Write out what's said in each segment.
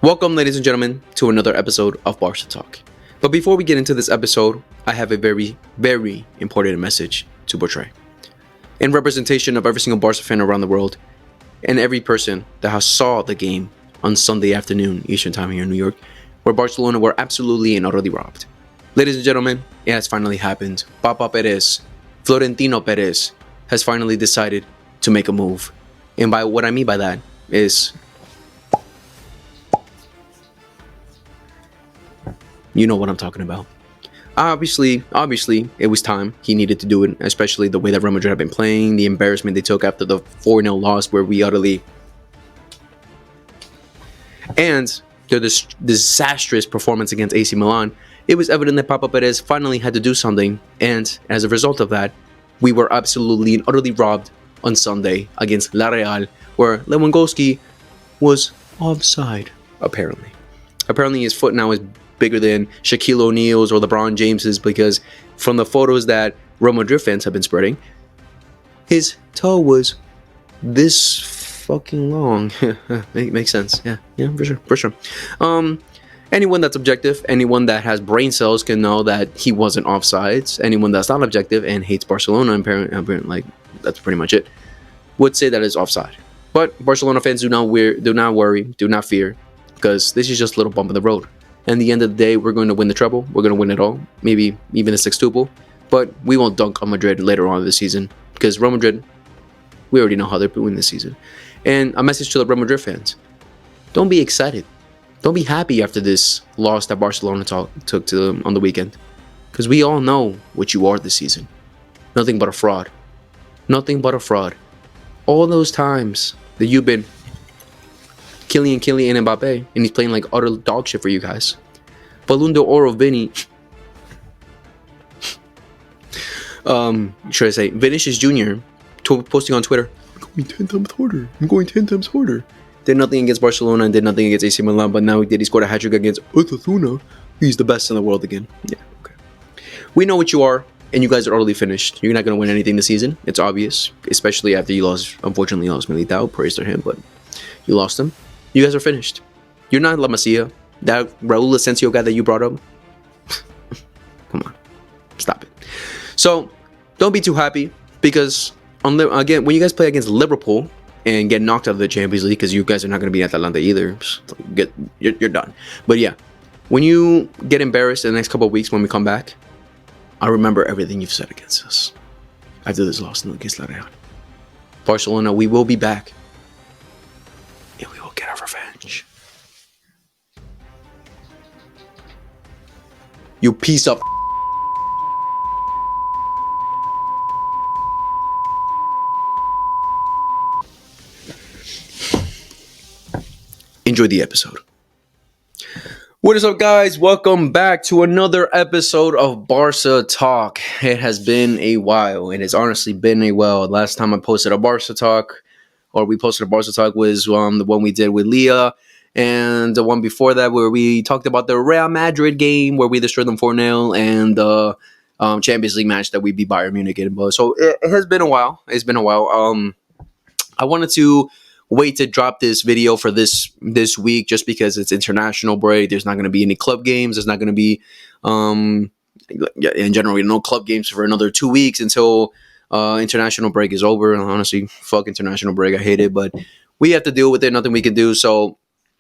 Welcome, ladies and gentlemen, to another episode of Barca Talk. But before we get into this episode, I have a very, very important message to portray. In representation of every single Barca fan around the world, and every person that has saw the game on Sunday afternoon, Eastern Time here in New York, where Barcelona were absolutely and utterly robbed. Ladies and gentlemen, it has finally happened. Papa Perez, Florentino Perez, has finally decided to make a move. And by what I mean by that is, you know what I'm talking about. Obviously, it was time. He needed to do it, especially the way that Real Madrid have been playing, the embarrassment they took after the 4-0 loss where we utterly... And the disastrous performance against AC Milan. It was evident that Papa Perez finally had to do something, and as a result of that, we were absolutely and utterly robbed on Sunday against La Real, where Lewandowski was offside, apparently. Apparently his foot now is bigger than Shaquille O'Neal's or LeBron James's, because from the photos that Real Madrid fans have been spreading, his toe was this fucking long. Makes sense. Yeah, for sure. Anyone that's objective, anyone that has brain cells can know that he wasn't offsides. Anyone that's not objective and hates Barcelona, apparently, like that's pretty much it, would say that it's offside. But Barcelona fans do not worry, do not fear, because this is just a little bump in the road. And at the end of the day, we're going to win the treble. We're going to win it all. Maybe even the sextuple. But we won't dunk on Madrid later on this season. Because Real Madrid, we already know how they're doing this season. And a message to the Real Madrid fans. Don't be excited. Don't be happy after this loss that Barcelona took to them on the weekend. Because we all know what you are this season. Nothing but a fraud. Nothing but a fraud. All those times that you've been Kylian Mbappe, and he's playing like utter dog shit for you guys. Balloon d'Or Vinny. Should I say Vinicius Jr. Posting on Twitter, I'm going 10 times harder. Did nothing against Barcelona and did nothing against AC Milan, but now he scored a hat trick against Osasuna. He's the best in the world again. Yeah, okay. We know what you are, and you guys are utterly finished. You're not going to win anything this season. It's obvious, especially after you unfortunately lost Militao. Praise to him, but you lost him. You guys are finished. You're not La Masia. That Raul Asensio guy that you brought up. Come on. Stop it. So, don't be too happy, because, again, when you guys play against Liverpool and get knocked out of the Champions League, because you guys are not going to be at Atalanta either, you're done. But yeah, when you get embarrassed in the next couple of weeks when we come back, I remember everything you've said against us after this loss against La Real. Barcelona, we will be back. And we will get our revenge. You piece of... Enjoy the episode. What is up, guys? Welcome back to another episode of Barca Talk. It has been a while. It has honestly been a while. Last time I posted a Barca Talk, or we posted a Barca Talk, was the one we did with Leah, and the one before that where we talked about the Real Madrid game where we destroyed them 4-0, and the Champions League match that we beat Bayern Munich in. So it has been a while. It's been a while. I wanted to wait to drop this video for this week just because it's international break. There's not going to be any club games. There's not going to be, in general, no club games for another 2 weeks until international break is over. And honestly, fuck international break. I hate it, but we have to deal with it. Nothing we can do. So,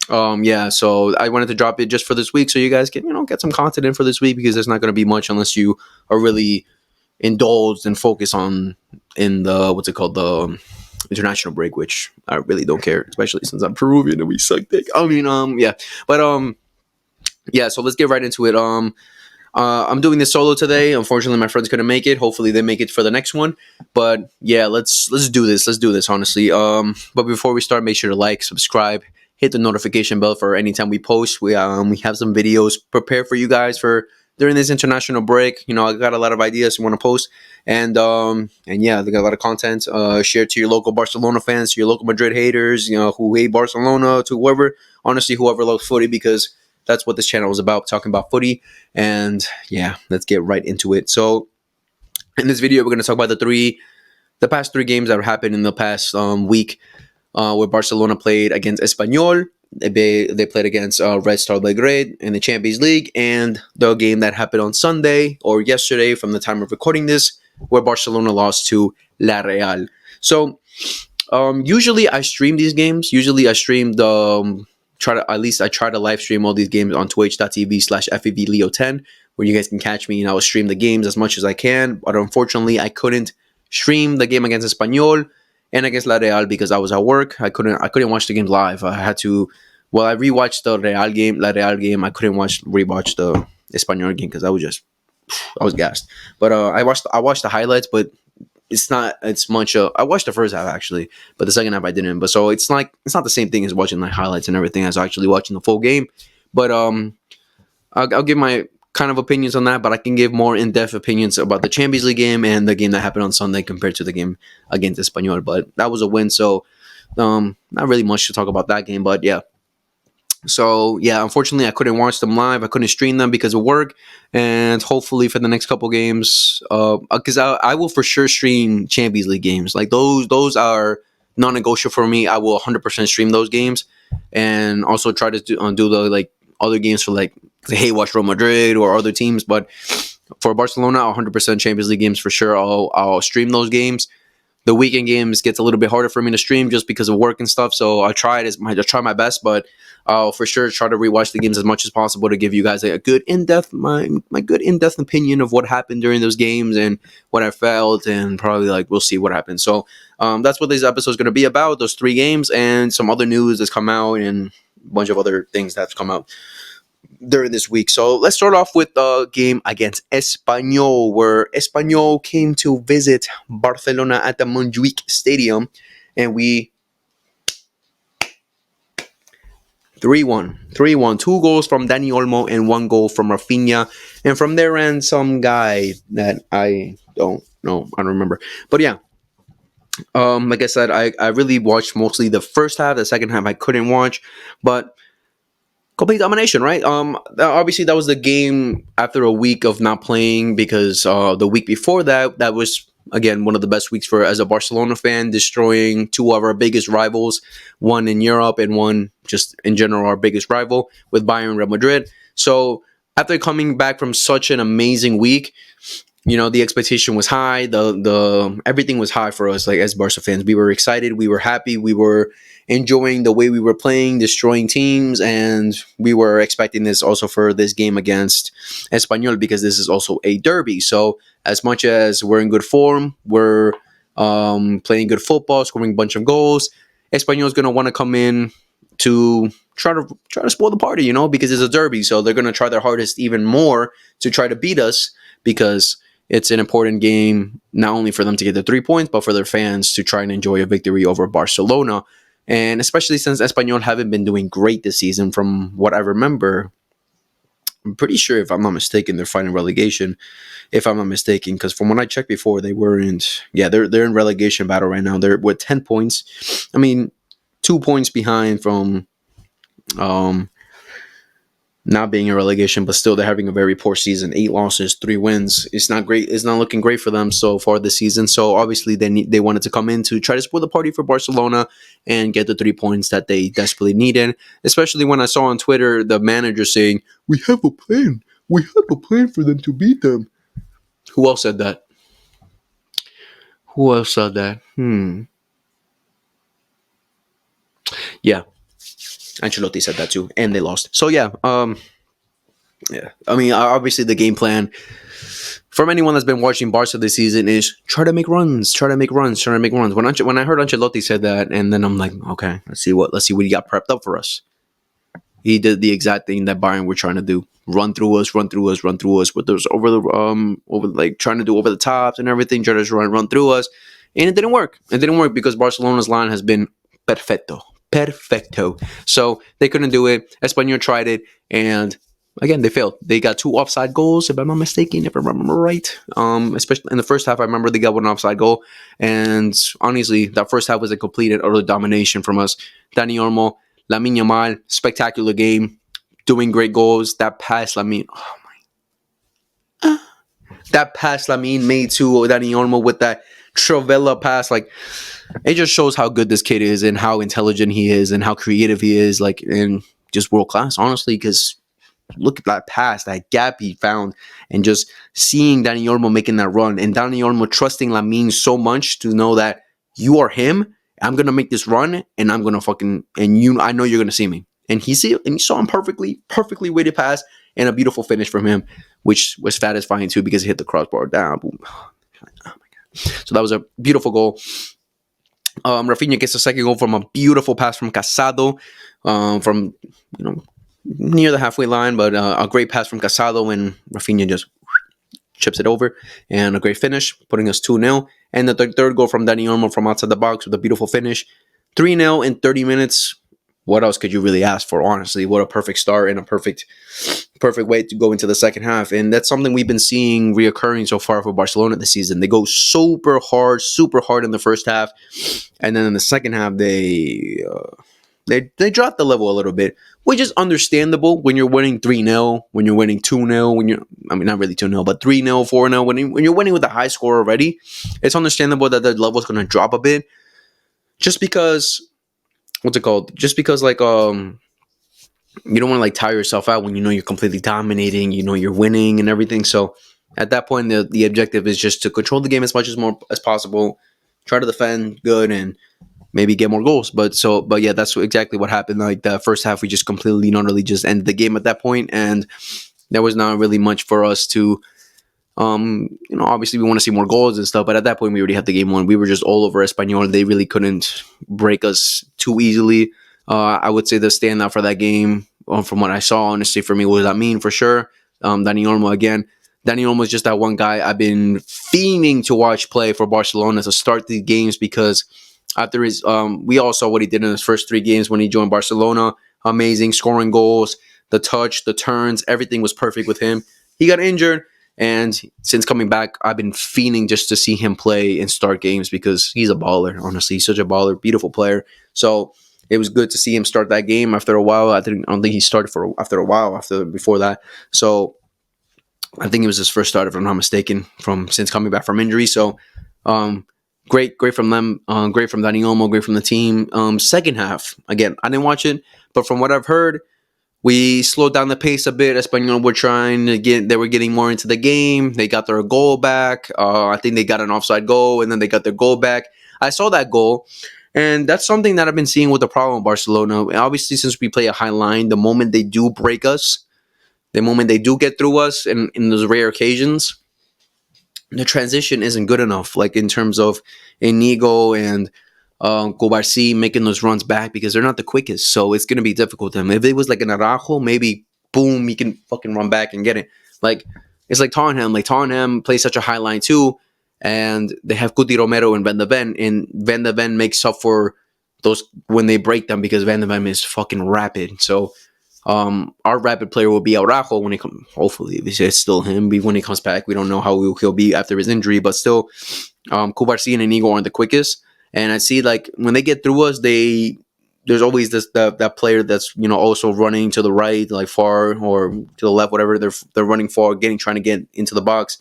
so I wanted to drop it just for this week so you guys can, get some content in for this week, because there's not going to be much unless you are really indulged and focused in the international break, which I really don't care, especially since I'm Peruvian and we suck dick. So let's get right into it. I'm doing this solo today. Unfortunately, my friends couldn't make it. Hopefully they make it for the next one. But yeah, let's do this. Let's do this, honestly. But before we start, make sure to like, subscribe, hit the notification bell for anytime we post. We have some videos prepared for you guys for during this international break. I got a lot of ideas I want to post, and yeah, they got a lot of content. Share to your local Barcelona fans, to your local Madrid haters, who hate Barcelona, to whoever, honestly, whoever loves footy, because that's what this channel is about, talking about footy. And yeah, let's get right into it. So in this video, we're going to talk about the past three games that happened in the past week, where Barcelona played against Espanyol, They played against Red Star Belgrade in the Champions League, and the game that happened on Sunday or yesterday, from the time of recording this, where Barcelona lost to La Real. So usually I stream these games. Usually I stream the I try to live stream all these games on twitch.tv/FEVLeo10, where you guys can catch me and I will stream the games as much as I can. But unfortunately, I couldn't stream the game against Espanyol and against La Real because I was at work. I couldn't watch the game live. I had to. Well, I rewatched the La Real game. I couldn't rewatch the Espanyol game because I was gassed. But I watched the highlights, but it's not it's much I watched the first half actually, but the second half I didn't. But so it's not the same thing as watching like highlights and everything as actually watching the full game. But I'll give my kind of opinions on that, but I can give more in-depth opinions about the Champions League game and the game that happened on Sunday compared to the game against Espanyol. But that was a win, so not really much to talk about that game. But yeah, so yeah, unfortunately, I couldn't watch them live. I couldn't stream them because of work, and hopefully for the next couple games, because I will for sure stream Champions League games. Like those are non-negotiable for me. I will 100% stream those games, and also try to do the like other games for like hey watch Real Madrid or other teams. But for Barcelona, 100% Champions League games for sure. I'll stream those games. The weekend games gets a little bit harder for me to stream just because of work and stuff. So I try my best, but I'll for sure try to rewatch the games as much as possible to give you guys a good in-depth my good in-depth opinion of what happened during those games and what I felt, and probably like we'll see what happens. So that's what this episode is going to be about: those three games and some other news that's come out and a bunch of other things that's come out during this week. So let's start off with the game against Espanyol, where Espanyol came to visit Barcelona at the Montjuic Stadium, and we 3-1. 3-1. 2 goals from Dani Olmo and 1 goal from Rafinha. And from there end, some guy that I don't know. I don't remember. But yeah. Like I said, I really watched mostly the first half. The second half I couldn't watch. But complete domination, right? Obviously that was the game after a week of not playing, because the week before that was again one of the best weeks for as a Barcelona fan, destroying two of our biggest rivals, one in Europe and one just in general our biggest rival with Bayern Real Madrid. So after coming back from such an amazing week, the expectation was high. The everything was high for us, like as Barca fans. We were excited. We were happy. We were enjoying the way we were playing, destroying teams, and we were expecting this also for this game against Espanyol, because this is also a derby. So as much as we're in good form, we're playing good football, scoring a bunch of goals, Espanyol is going to want to come in to try to spoil the party, because it's a derby. So they're going to try their hardest even more to try to beat us, because it's an important game, not only for them to get the 3 points, but for their fans to try and enjoy a victory over Barcelona. And especially since Espanyol haven't been doing great this season, from what I remember. I'm pretty sure, if I'm not mistaken, they're fighting relegation, if I'm not mistaken, because from when I checked before, they weren't. Yeah, they're in relegation battle right now. They're with 10 points. I mean, 2 points behind from not being in relegation, but still they're having a very poor season. 8 losses, 3 wins. It's not great. It's not looking great for them so far this season. So obviously they wanted to come in to try to spoil the party for Barcelona and get the 3 points that they desperately needed. Especially when I saw on Twitter the manager saying, "We have a plan. We have a plan for them to beat them." Who else said that? Who else said that? Yeah, Ancelotti said that too, and they lost. So yeah, yeah. I mean, obviously the game plan from anyone that's been watching Barca this season is try to make runs, try to make runs, try to make runs. When I heard Ancelotti said that, and then I'm like, okay, let's see what he got prepped up for us. He did the exact thing that Bayern were trying to do: run through us, run through us, run through us. With those over like trying to do over the tops and everything, try to run through us, and it didn't work. It didn't work because Barcelona's line has been perfecto. So they couldn't do it. Espanyol tried it, and again, they failed. They got 2 offside goals, if I'm not mistaken, if I remember right. Especially in the first half, I remember they got 1 offside goal. And honestly, that first half was a complete and utter domination from us. Dani Olmo, Lamine Yamal, spectacular game, doing great goals. That pass, Lamine, that pass Lamine made to Dani Olmo with that Trovella pass, like it just shows how good this kid is and how intelligent he is and how creative he is, like, and just world class, honestly. Because look at that pass, that gap he found, and just seeing Dani Olmo making that run, and Dani Olmo trusting Lamine so much to know that you are him. I'm gonna make this run, and I'm gonna fucking and you. I know you're gonna see me, and he saw him perfectly weighted pass, and a beautiful finish from him, which was satisfying too because he hit the crossbar down. Boom. Oh my God. So that was a beautiful goal. Rafinha gets a second goal from a beautiful pass from Casado, from near the halfway line, but a great pass from Casado, and Rafinha just chips it over, and a great finish, putting us 2-0. And the third goal from Dani Olmo from outside the box with a beautiful finish, 3-0 in 30 minutes. What else could you really ask for, honestly? What a perfect start and a perfect way to go into the second half. And that's something we've been seeing reoccurring so far for Barcelona this season. They go super hard in the first half, and then in the second half, they drop the level a little bit, which is understandable when you're winning 3-0, when you're winning 2-0, not really 2-0, but 3-0, 4-0, when you're winning with a high score already. It's understandable that the level is going to drop a bit, just because, what's it called? Just because, like, you don't want to, like, tire yourself out when you know you're completely dominating, you know you're winning and everything. So at that point, the objective is just to control the game as much as possible, try to defend good, and maybe get more goals. But yeah, that's exactly what happened. Like, the first half, we just completely not really just ended the game at that point, and there was not really much for us to, obviously we want to see more goals and stuff, but at that point we already had the game won. We were just all over Espanyol. They really couldn't break us too easily. I would say the standout for that game, from what I saw, honestly, for me was Lamine, for sure. Dani Olmo again. Dani Olmo is just that one guy I've been fiending to watch play for Barcelona to start the games, because after his, we all saw what he did in his first 3 games when he joined Barcelona. Amazing, scoring goals, the touch, the turns, everything was perfect with him. He got injured, and since coming back, I've been fiending just to see him play and start games, because he's a baller. Honestly, he's such a baller, beautiful player. So it was good to see him start that game after a while. I don't think he started before that. So I think it was his first start, if I'm not mistaken, since coming back from injury. So great from them. Great from Dani Olmo. Great from the team. Second half, again, I didn't watch it, but from what I've heard, we slowed down the pace a bit. Espanyol were they were getting more into the game. They got their goal back. I think they got an offside goal, and then they got their goal back. I saw that goal, and that's something that I've been seeing with the problem with Barcelona. Obviously, since we play a high line, the moment they do break us, the moment they do get through us in those rare occasions, the transition isn't good enough, like in terms of Inigo and Cobarsi making those runs back, because they're not the quickest. So it's going to be difficult for them. If it was like an Araujo, maybe, boom, he can fucking run back and get it. Like, it's like Tottenham. Like, Tottenham plays such a high line too, and they have Cuti Romero and Van de Ven, and Van de Ven makes up for those when they break them, because Van de Ven is fucking rapid. So our rapid player will be Araujo when he comes. Hopefully, it's still him. When he comes back, we don't know how he'll be after his injury, but still, Cubarsí and Inigo aren't the quickest. And I see, like, when they get through us, there's always that player that's also running to the right, like far, or to the left, whatever they're running for, trying to get into the box,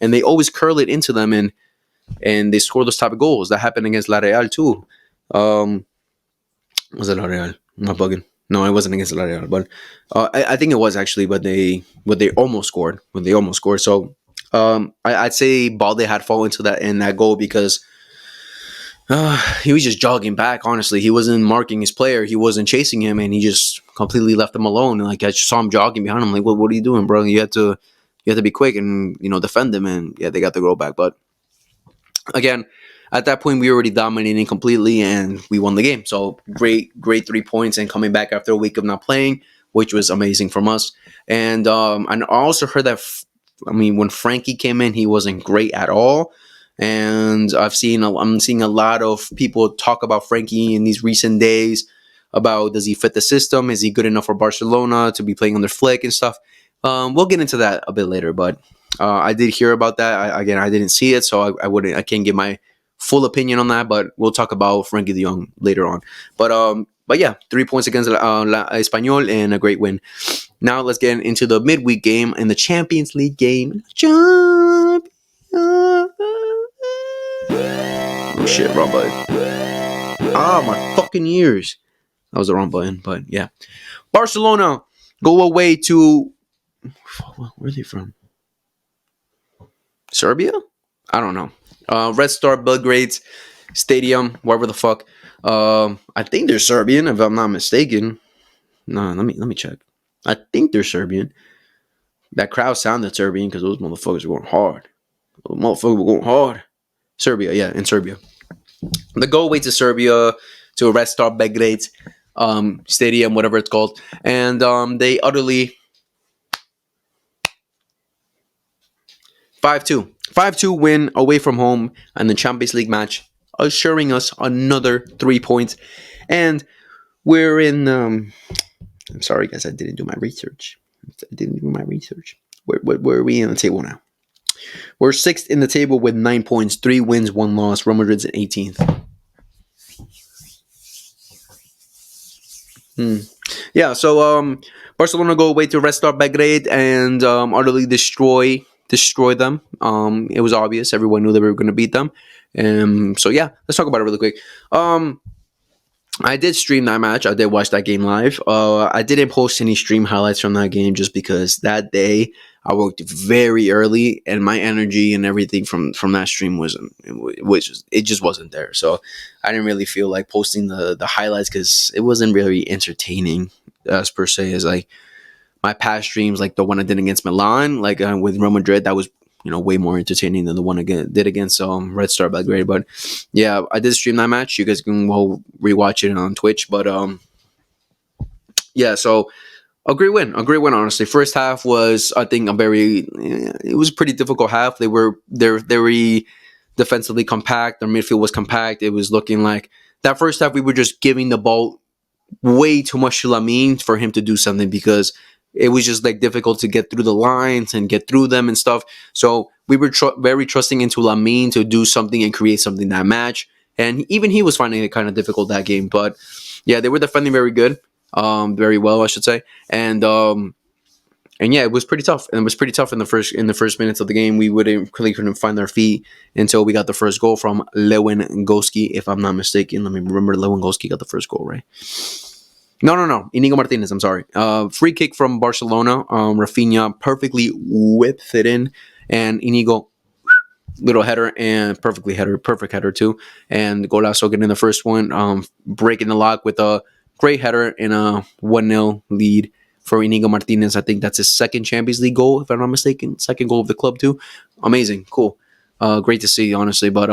and they always curl it into them, and they score those type of goals. That happened against La Real too. Was it La Real? I'm not bugging. No, it wasn't against La Real, but I think it was actually. But they almost scored. So I'd say Balde had fallen into that goal, because he was just jogging back. Honestly, he wasn't marking his player. He wasn't chasing him, and he just completely left him alone. And like, I just saw him jogging behind him. I'm like, what are you doing, bro? You have to be quick and defend him. And yeah, they got the goal back. But again, at that point, we were already dominating completely, and we won the game. So great 3 points, and coming back after a week of not playing, which was amazing from us. And I also heard that, when Frankie came in, he wasn't great at all. And I'm seeing a lot of people talk about Frankie in these recent days, about, does he fit the system? Is he good enough for Barcelona to be playing under Flick and stuff? We'll get into that a bit later, but I did hear about that. I didn't see it, so I can't give my full opinion on that, but we'll talk about Frankie de Jong later on. But yeah, 3 points against Espanyol, and a great win. Now let's get into the midweek game and the Champions League game. Oh shit, wrong button. Ah, my fucking ears. That was the wrong button, but yeah. Barcelona go away to... Where are they from? Serbia? I don't know. Red Star Belgrade Stadium, wherever the fuck. I think they're Serbian, if I'm not mistaken. No, let me check. I think they're Serbian. That crowd sounded Serbian because those motherfuckers were going hard. Those motherfuckers were going hard. Serbia, yeah, in Serbia. They go away to Serbia, to a Red Star Belgrade stadium, whatever it's called, and they utterly 5-2. 5-2 win away from home in the Champions League match, assuring us another 3 points. And we're in... I'm sorry, guys, I didn't do my research. Where are we in the table now? We're 6th in the table with 9 points, 3 wins, 1 loss. Real Madrid's in 18th. Yeah, so Barcelona go away to Red Star Belgrade and utterly destroy them. It was obvious. Everyone knew they were going to beat them. So yeah, let's talk about it really quick. I did stream that match. I did watch that game live. I didn't post any stream highlights from that game just because that day I worked very early and my energy and everything from that stream it just wasn't there. So I didn't really feel like posting the highlights because it wasn't really entertaining as per se as like my past streams, like the one I did against Milan, like with Real Madrid. That was way more entertaining than the one I did against Red Star Belgrade. But yeah, I did stream that match. You guys can rewatch it on Twitch. But yeah, so a great win. Honestly, first half was, I think, it was a pretty difficult half. They're very defensively compact. Their midfield was compact. It was looking like that first half we were just giving the ball way too much to Lamine for him to do something because it was just like difficult to get through the lines and get through them and stuff. So we were very trusting into Lamine to do something and create something that match. And even he was finding it kind of difficult that game. But yeah, they were defending very good, very well, I should say. And yeah, it was pretty tough. And it was pretty tough in the first minutes of the game. We couldn't find our feet until we got the first goal from Lewandowski, if I'm not mistaken. Let me remember, Lewandowski got the first goal, right? No. Inigo Martinez, I'm sorry. Free kick from Barcelona. Rafinha perfectly whipped it in. And Inigo, little header and perfect header too. And Golazo getting the first one. Breaking the lock with a great header in a 1-0 lead for Inigo Martinez. I think that's his second Champions League goal, if I'm not mistaken. Second goal of the club too. Amazing. Cool. Great to see, honestly. But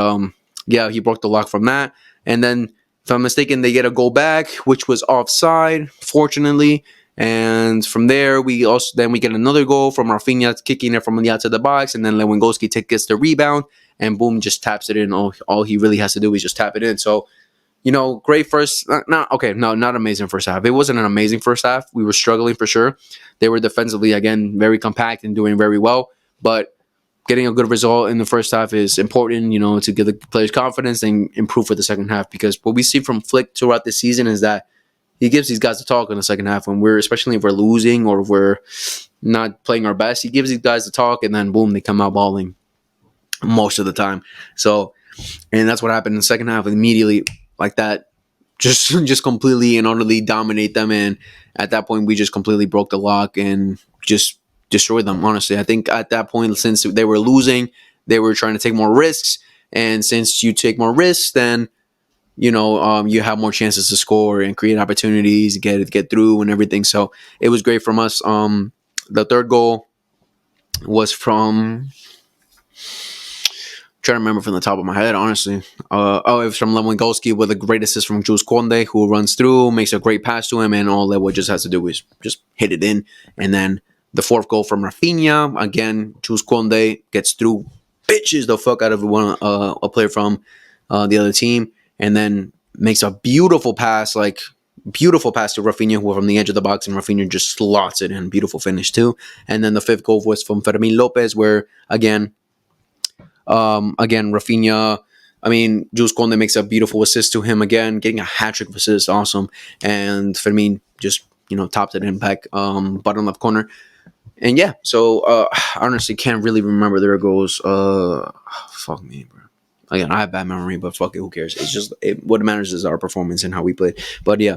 yeah, he broke the lock from that. And then, if I'm mistaken, they get a goal back, which was offside, fortunately. And from there, we get another goal from Rafinha kicking it from the outside of the box, and then Lewandowski gets the rebound, and boom, just taps it in. All he really has to do is just tap it in. So, great first. Not amazing first half. It wasn't an amazing first half. We were struggling for sure. They were defensively again very compact and doing very well, but getting a good result in the first half is important, to give the players confidence and improve for the second half. Because what we see from Flick throughout the season is that he gives these guys a talk in the second half especially if we're losing or if we're not playing our best. He gives these guys a talk, and then boom, they come out balling most of the time. So, and that's what happened in the second half. Immediately, like that, just completely and utterly dominate them. And at that point, we just completely broke the lock and just destroy them, honestly. I think at that point, since they were losing, they were trying to take more risks. And since you take more risks, then, you have more chances to score and create opportunities, get through and everything. So it was great from us. The third goal was from... trying to remember from the top of my head, honestly. It was from Lewandowski with a great assist from Jules Conde, who runs through, makes a great pass to him, and all Lewa just has to do is just hit it in. And then the fourth goal from Rafinha, again, Jules Conde gets through, bitches the fuck out of a player from the other team, and then makes a beautiful pass to Rafinha, who from the edge of the box, and Rafinha just slots it in. Beautiful finish too. And then the fifth goal was from Fermin Lopez, where again, Rafinha, Jules Conde makes a beautiful assist to him again, getting a hat-trick of assists, awesome. And Fermin just, topped it in back, bottom left corner. And yeah, so I honestly can't really remember their goals. Fuck me, bro. Again, I have bad memory, but fuck it, who cares? It's just what matters is our performance and how we played. But yeah,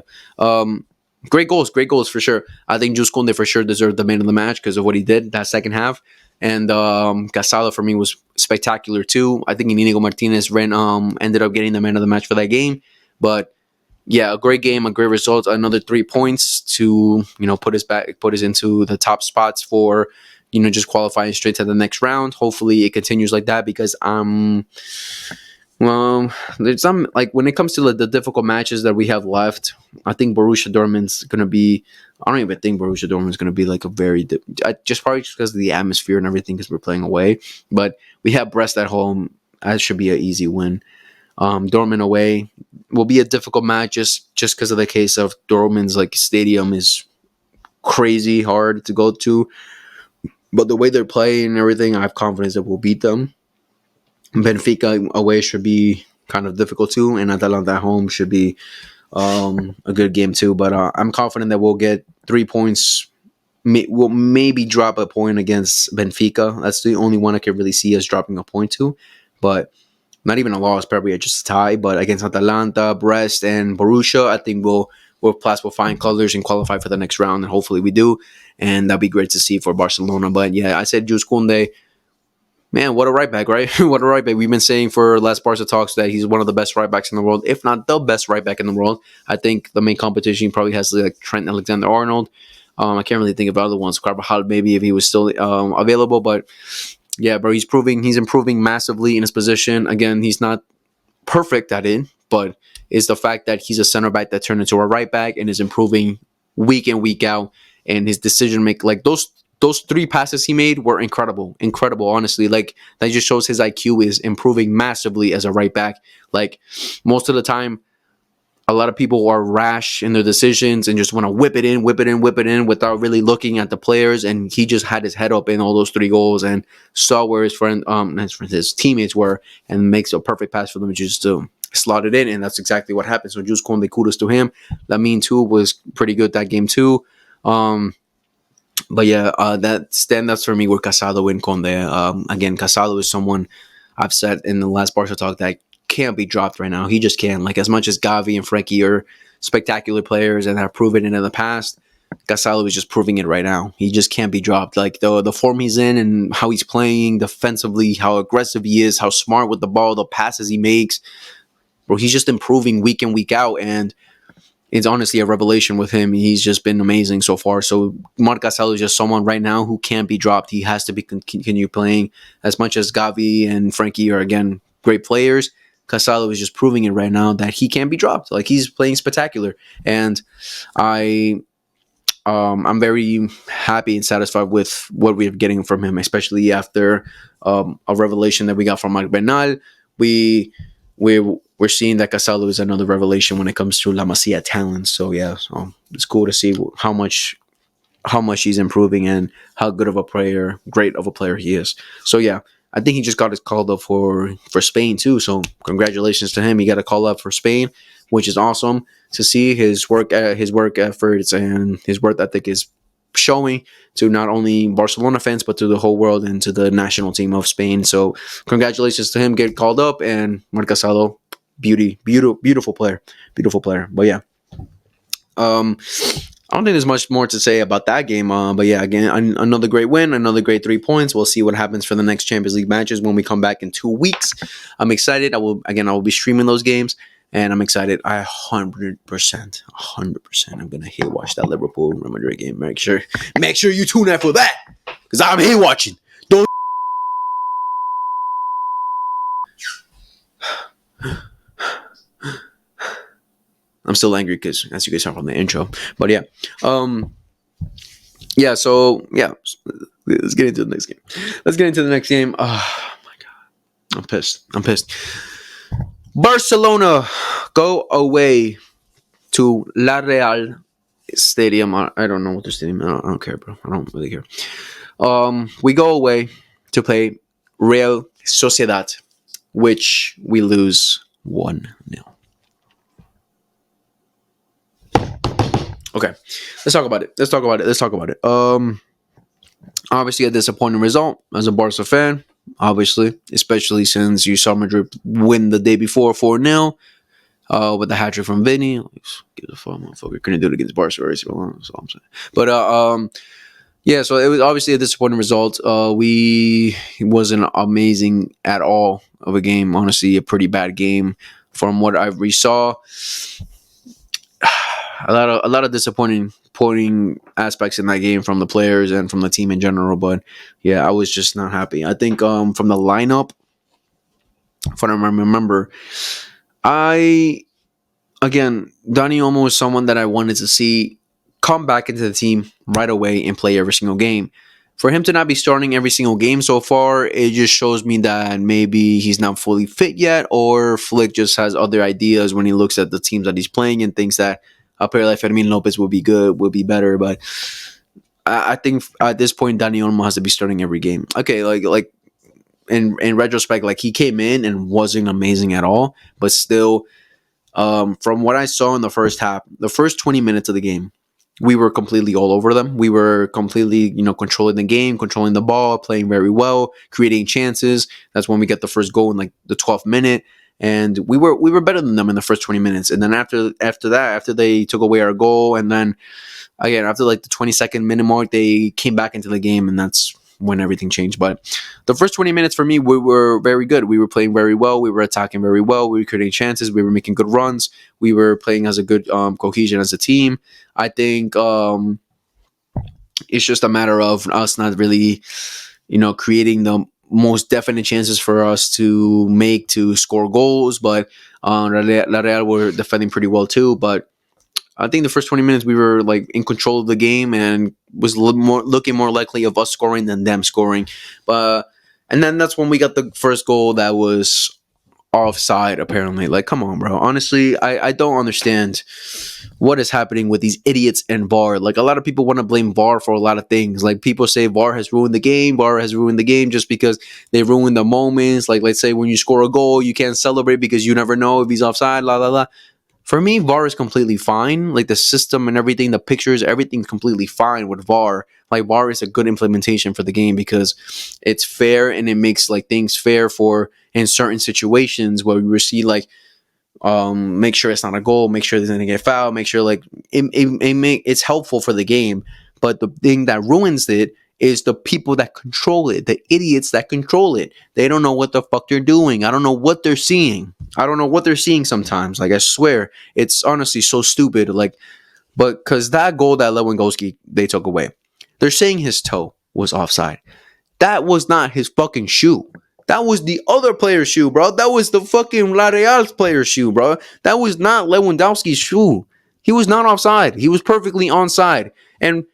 great goals for sure. I think Jules Koundé for sure deserved the man of the match because of what he did that second half. And Casado for me was spectacular too. I think Inigo Martinez ended up getting the man of the match for that game. But yeah, a great game, a great result. Another 3 points to put us into the top spots for just qualifying straight to the next round. Hopefully, it continues like that because well, there's some like when it comes to the difficult matches that we have left. I think Borussia Dortmund's gonna be. I don't even think Borussia Dortmund's gonna be like a very just probably just because of the atmosphere and everything because we're playing away. But we have Brest at home. That should be an easy win. Dortmund away will be a difficult match just because of the case of Dortmund's like stadium is crazy hard to go to. But the way they're playing and everything, I have confidence that we'll beat them. Benfica away should be kind of difficult too, and Atalanta at home should be a good game too. But I'm confident that we'll get 3 points. We'll maybe drop a point against Benfica. That's the only one I can really see us dropping a point to. But not even a loss, probably just a tie. But against Atalanta, Brest, and Borussia, I think we'll plus we'll find colors and qualify for the next round, and hopefully we do. And that'd be great to see for Barcelona. But yeah, I said Jules Koundé. Man, what a right back, right? What a right back. We've been saying for last Barca Talks that he's one of the best right backs in the world, if not the best right back in the world. I think the main competition probably has like Trent Alexander-Arnold. I can't really think of other ones. Carvajal, maybe if he was still available, but yeah, bro, he's improving massively in his position. Again, he's not perfect at it, but it's the fact that he's a center back that turned into a right back and is improving week in, week out. And his decision make, like those 3 passes he made were incredible, honestly. Like that just shows his IQ is improving massively as a right back. Like most of the time, a lot of people are rash in their decisions and just want to whip it in without really looking at the players. And he just had his head up in all those 3 goals and saw where his teammates were and makes a perfect pass for them just to slot it in. And that's exactly what happened. So Jules Koundé, kudos to him. Lamine too was pretty good that game too. But yeah, that stand-ups for me were Casado and Koundé. Again, Casado is someone I've said in the last Barca Talk that can't be dropped right now. He just can't. Like as much as Gavi and Frankie are spectacular players and have proven it in the past, Casado is just proving it right now. He just can't be dropped. Like the form he's in and how he's playing defensively, how aggressive he is, how smart with the ball, the passes he makes. Bro, he's just improving week in, week out, and it's honestly a revelation with him. He's just been amazing so far. So Marc Casado is just someone right now who can't be dropped. He has to be continue playing. As much as Gavi and Frankie are, again, great players, Casado is just proving it right now that he can't be dropped. Like he's playing spectacular. And I'm very happy and satisfied with what we're getting from him, especially after a revelation that we got from Marc Bernal. We're seeing that Casado is another revelation when it comes to La Masia talent. So yeah, it's cool to see how much he's improving and how great of a player he is. So yeah, I think he just got his called up for Spain too. So congratulations to him. He got a call up for Spain, which is awesome to see. His work efforts and his work ethic is showing to not only Barcelona fans but to the whole world and to the national team of Spain. So congratulations to him getting called up, and Marc Casado, beautiful player. But yeah, I don't think there's much more to say about that game. But yeah, again, another great win, another great 3 points. We'll see what happens for the next Champions League matches when we come back in 2 weeks. I'm excited. I will be streaming those games. And I'm excited. 100%. I'm gonna hate watch that Liverpool Real Madrid game. Make sure you tune in for that, because I'm hate watching. Don't. I'm still angry because, as you guys saw from the intro, but yeah, yeah. So yeah, let's get into the next game. Oh my god, I'm pissed. Barcelona go away to La Real Stadium. I don't know what the stadium is. I don't care, bro. I don't really care. We go away to play Real Sociedad, which we lose 1-0. Okay, let's talk about it. Obviously a disappointing result as a Barca fan. obviously, especially since you saw Madrid win the day before 4-0 with the hat trick from Vinny. Like, give a fuck, motherfucker. Couldn't do it against Barcelona. That's all I'm saying. But yeah, so it was obviously a disappointing result. We It wasn't amazing at all of a game. Honestly, a pretty bad game from what we saw. A lot of disappointing pointing aspects in that game from the players and from the team in general. But yeah, I was just not happy. I think from the lineup, if I remember, I again, Dani Olmo is someone that I wanted to see come back into the team right away and play every single game. For him to not be starting every single game so far, it just shows me that maybe he's not fully fit yet, or Flick just has other ideas when he looks at the teams that he's playing and thinks that a player like Fermin Lopez would be good, would be better. But I think at this point, Dani Olmo has to be starting every game. Okay, like in retrospect, like he came in and wasn't amazing at all, but still from what I saw in the first half, the first 20 minutes of the game, we were completely all over them. We were completely, controlling the game, controlling the ball, playing very well, creating chances. That's when we get the first goal in like the 12th minute, and we were better than them in the first 20 minutes. And then after they took away our goal, and then again after like the 22nd minute mark, they came back into the game, and that's when everything changed. But the first 20 minutes for me, we were very good. We were playing very well. We were attacking very well. We were creating chances. We were making good runs. We were playing as a good cohesion as a team. I think it's just a matter of us not really, creating the most definite chances for us to make to score goals. But La Real were defending pretty well too. But I think the first 20 minutes we were like in control of the game and was looking more likely of us scoring than them scoring. But and then that's when we got the first goal that was offside apparently. Like, come on, bro. Honestly, I don't understand what is happening with these idiots and VAR. Like, a lot of people want to blame VAR for a lot of things. Like, people say VAR has ruined the game. VAR has ruined the game just because they ruined the moments. Like, let's say when you score a goal, you can't celebrate because you never know if he's offside, la la la. For me, VAR is completely fine. Like, the system and everything, the pictures, everything's completely fine with VAR. Like, VAR is a good implementation for the game because it's fair and it makes like things fair for in certain situations where we see like make sure it's not a goal, make sure there's going to get fouled, make sure like it's helpful for the game. But the thing that ruins it is the people that control it, the idiots that control it. They don't know what the fuck they're doing. I don't know what they're seeing. I don't know what they're seeing sometimes. Like, I swear, it's honestly so stupid. Like, but because that goal that Lewandowski they took away, they're saying his toe was offside. That was not his fucking shoe. That was the other player's shoe, bro. That was the fucking La Real's player's shoe, bro. That was not Lewandowski's shoe. He was not offside. He was perfectly onside. And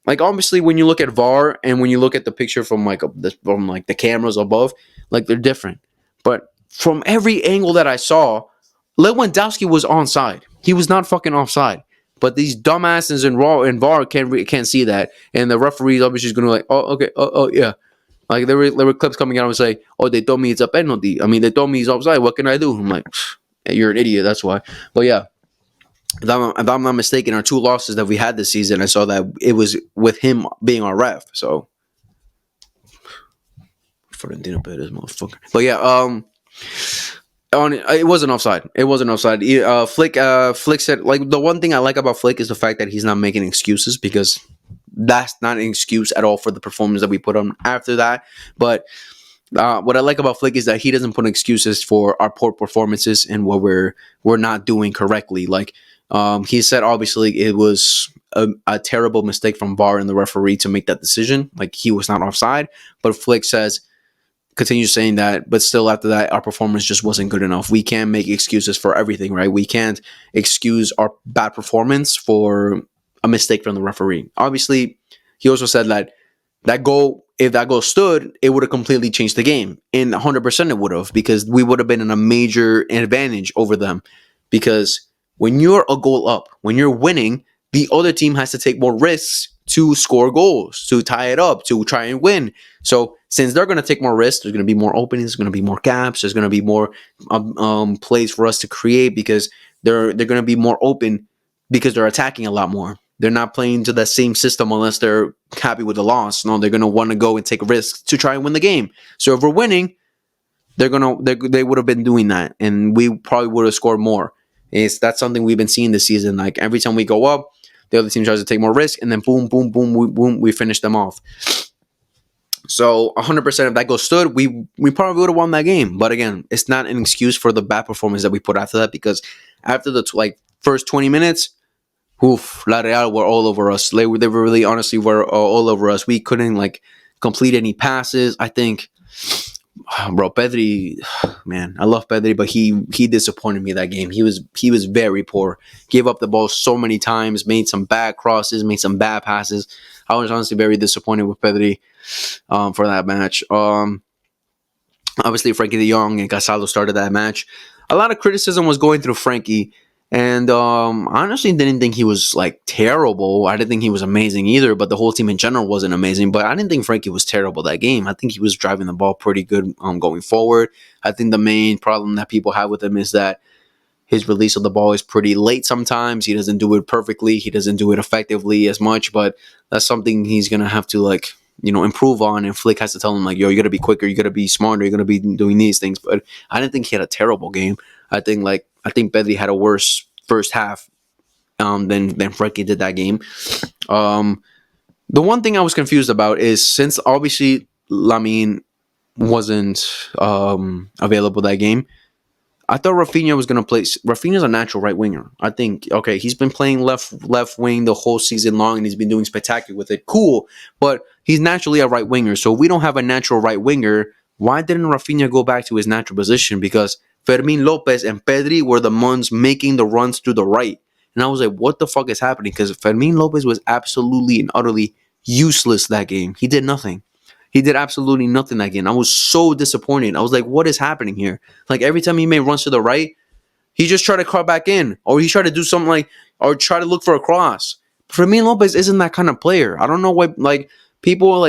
like, obviously, when you look at VAR and when you look at the picture from like the cameras above, like, they're different. But from every angle that I saw, Lewandowski was onside. He was not fucking offside. But these dumbasses in VAR can't see that, and the referees obviously is going to like, oh, okay, oh yeah. Like, there were clips coming out and say, oh, they told me it's a penalty. I mean, they told me he's offside. What can I do? I'm like, you're an idiot. That's why. But yeah, if I'm not mistaken, our two losses that we had this season, I saw that it was with him being our ref. So, Florentino Perez, motherfucker. But yeah, it wasn't offside. It wasn't offside. Flick said, like, the one thing I like about Flick is the fact that he's not making excuses, because that's not an excuse at all for the performance that we put on after that. But what I like about Flick is that he doesn't put excuses for our poor performances and what we're not doing correctly. Like, he said, obviously it was a terrible mistake from VAR and the referee to make that decision. Like, he was not offside. But Flick continues saying that, but still after that, our performance just wasn't good enough. We can't make excuses for everything, right? We can't excuse our bad performance for a mistake from the referee. Obviously, he also said that goal, if that goal stood, it would have completely changed the game. And 100% it would have, because we would have been in a major advantage over them. Because when you're a goal up, when you're winning, the other team has to take more risks to score goals, to tie it up, to try and win. So since they're going to take more risks, there's going to be more openings, there's going to be more gaps, there's going to be more plays for us to create, because they're going to be more open because they're attacking a lot more. They're not playing to that same system unless they're happy with the loss. No, they're gonna want to go and take risks to try and win the game. So if we're winning, they would have been doing that, and we probably would have scored more. That's something we've been seeing this season. Like every time we go up, the other team tries to take more risk, and then boom, boom, boom, boom, we finish them off. So 100% if that goal stood, we probably would have won that game. But again, it's not an excuse for the bad performance that we put after that, because after the first 20 minutes, oof, La Real were all over us. They were really honestly were all over us. We couldn't complete any passes. I think, bro, Pedri, man, I love Pedri, but he disappointed me that game. He was very poor. Gave up the ball so many times. Made some bad crosses. Made some bad passes. I was honestly very disappointed with Pedri for that match. Obviously, Frankie de Jong and Casado started that match. A lot of criticism was going through Frankie. And I honestly didn't think he was terrible. I didn't think he was amazing either, but the whole team in general wasn't amazing. But I didn't think Frankie was terrible that game. I think he was driving the ball pretty good going forward. I think the main problem that people have with him is that his release of the ball is pretty late sometimes. He doesn't do it perfectly. He doesn't do it effectively as much, but that's something he's going to have to improve on. And Flick has to tell him yo, you got to be quicker. You got to be smarter. You're going to be doing these things. But I didn't think he had a terrible game. I think Pedri had a worse first half than Frankie did that game. The one thing I was confused about is, since obviously Lamine wasn't available that game, I thought Rafinha was going to play. Rafinha's a natural right winger. I think, okay, he's been playing left wing the whole season long, and he's been doing spectacular with it. Cool, but he's naturally a right winger. So if we don't have a natural right winger, why didn't Rafinha go back to his natural position? Because Fermin Lopez and Pedri were the ones making the runs to the right. And I was like, what the fuck is happening? Because Fermin Lopez was absolutely and utterly useless that game. He did nothing. He did absolutely nothing that game. I was so disappointed. I was like, what is happening here? Every time he made runs to the right, he just tried to cut back in. Or he tried to do something or try to look for a cross. Fermin Lopez isn't that kind of player. I don't know why, people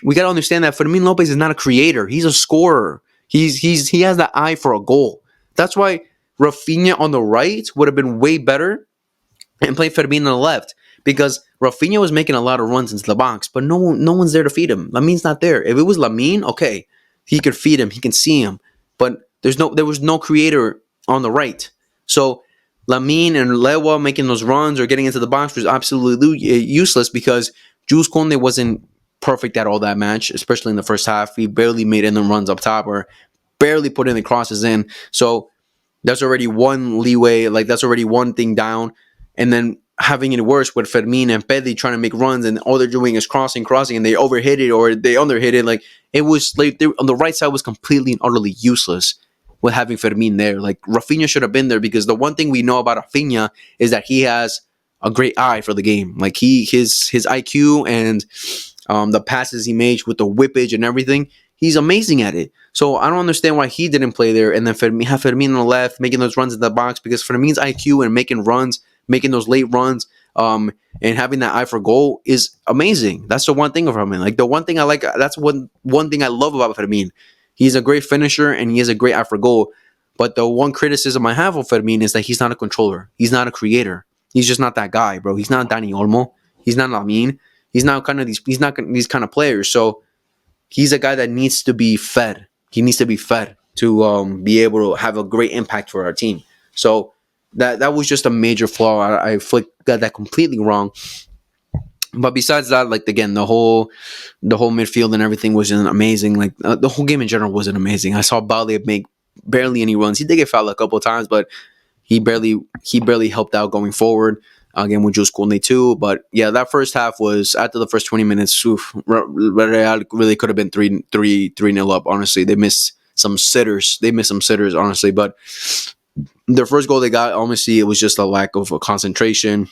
we got to understand that Fermin Lopez is not a creator. He has that eye for a goal. That's why Rafinha on the right would have been way better and play Fermin on the left, because Rafinha was making a lot of runs into the box, but no one's there to feed him. Lamine's not there. If it was Lamine, okay, he could feed him, he can see him, but there was no creator on the right. So Lamine and Lewa making those runs or getting into the box was absolutely useless, because Jules Koundé wasn't perfect at all that match, especially in the first half. He barely made any runs up top or barely put any crosses in. So that's already one leeway. That's already one thing down. And then having it worse with Fermin and Pedri trying to make runs, and all they're doing is crossing, and they overhit it or they underhit it. It was on the right side was completely and utterly useless with having Fermin there. Rafinha should have been there, because the one thing we know about Rafinha is that he has a great eye for the game. His IQ and the passes he makes with the whippage and everything, he's amazing at it. So I don't understand why he didn't play there, and then have Fermin on the left making those runs in the box, because Fermin's IQ and making runs, making those late runs, and having that eye for goal is amazing. That's the one thing of Fermin. The one thing I like, that's one thing I love about Fermin. He's a great finisher and he has a great eye for goal. But the one criticism I have of Fermin is that he's not a controller. He's not a creator. He's just not that guy, bro. He's not Dani Olmo. He's not Lamine. He's not these kind of players. So he's a guy that needs to be fed. He needs to be fed to be able to have a great impact for our team. So that was just a major flaw. I got that completely wrong. But besides that, again, the whole midfield and everything wasn't amazing. The whole game in general wasn't amazing. I saw Bale make barely any runs. He did get fouled a couple of times, but he barely helped out going forward. Again, with Jules Koundé too. But yeah, that first half was, after the first 20 minutes, Real really could have been 3-0 up. Honestly, they missed some sitters. Honestly, but their first goal they got, honestly, it was just a lack of concentration.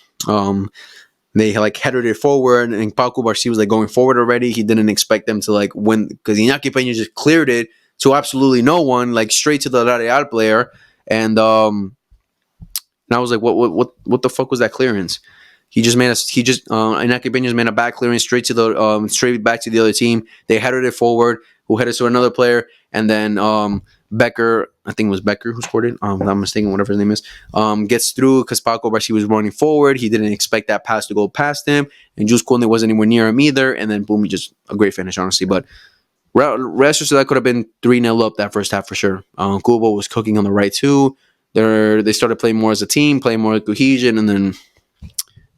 They headed it forward, and Pau Cubarsí was going forward already. He didn't expect them to win, because Iñaki Peña just cleared it to absolutely no one, straight to the Real player, and I was like, what the fuck was that clearance? Iñaki Peña made a back clearance straight back to the other team. They headed it forward, who headed to another player, and then Becker, I think it was Becker who scored it. I'm not mistaken, whatever his name is. Gets through because Paco Barci was running forward. He didn't expect that pass to go past him, and Jules Koundé wasn't anywhere near him either. And then boom, just a great finish, honestly. But Real Sociedad could have been 3-0 up that first half for sure. Kubo was cooking on the right too. They started playing more as a team, playing more cohesion, and then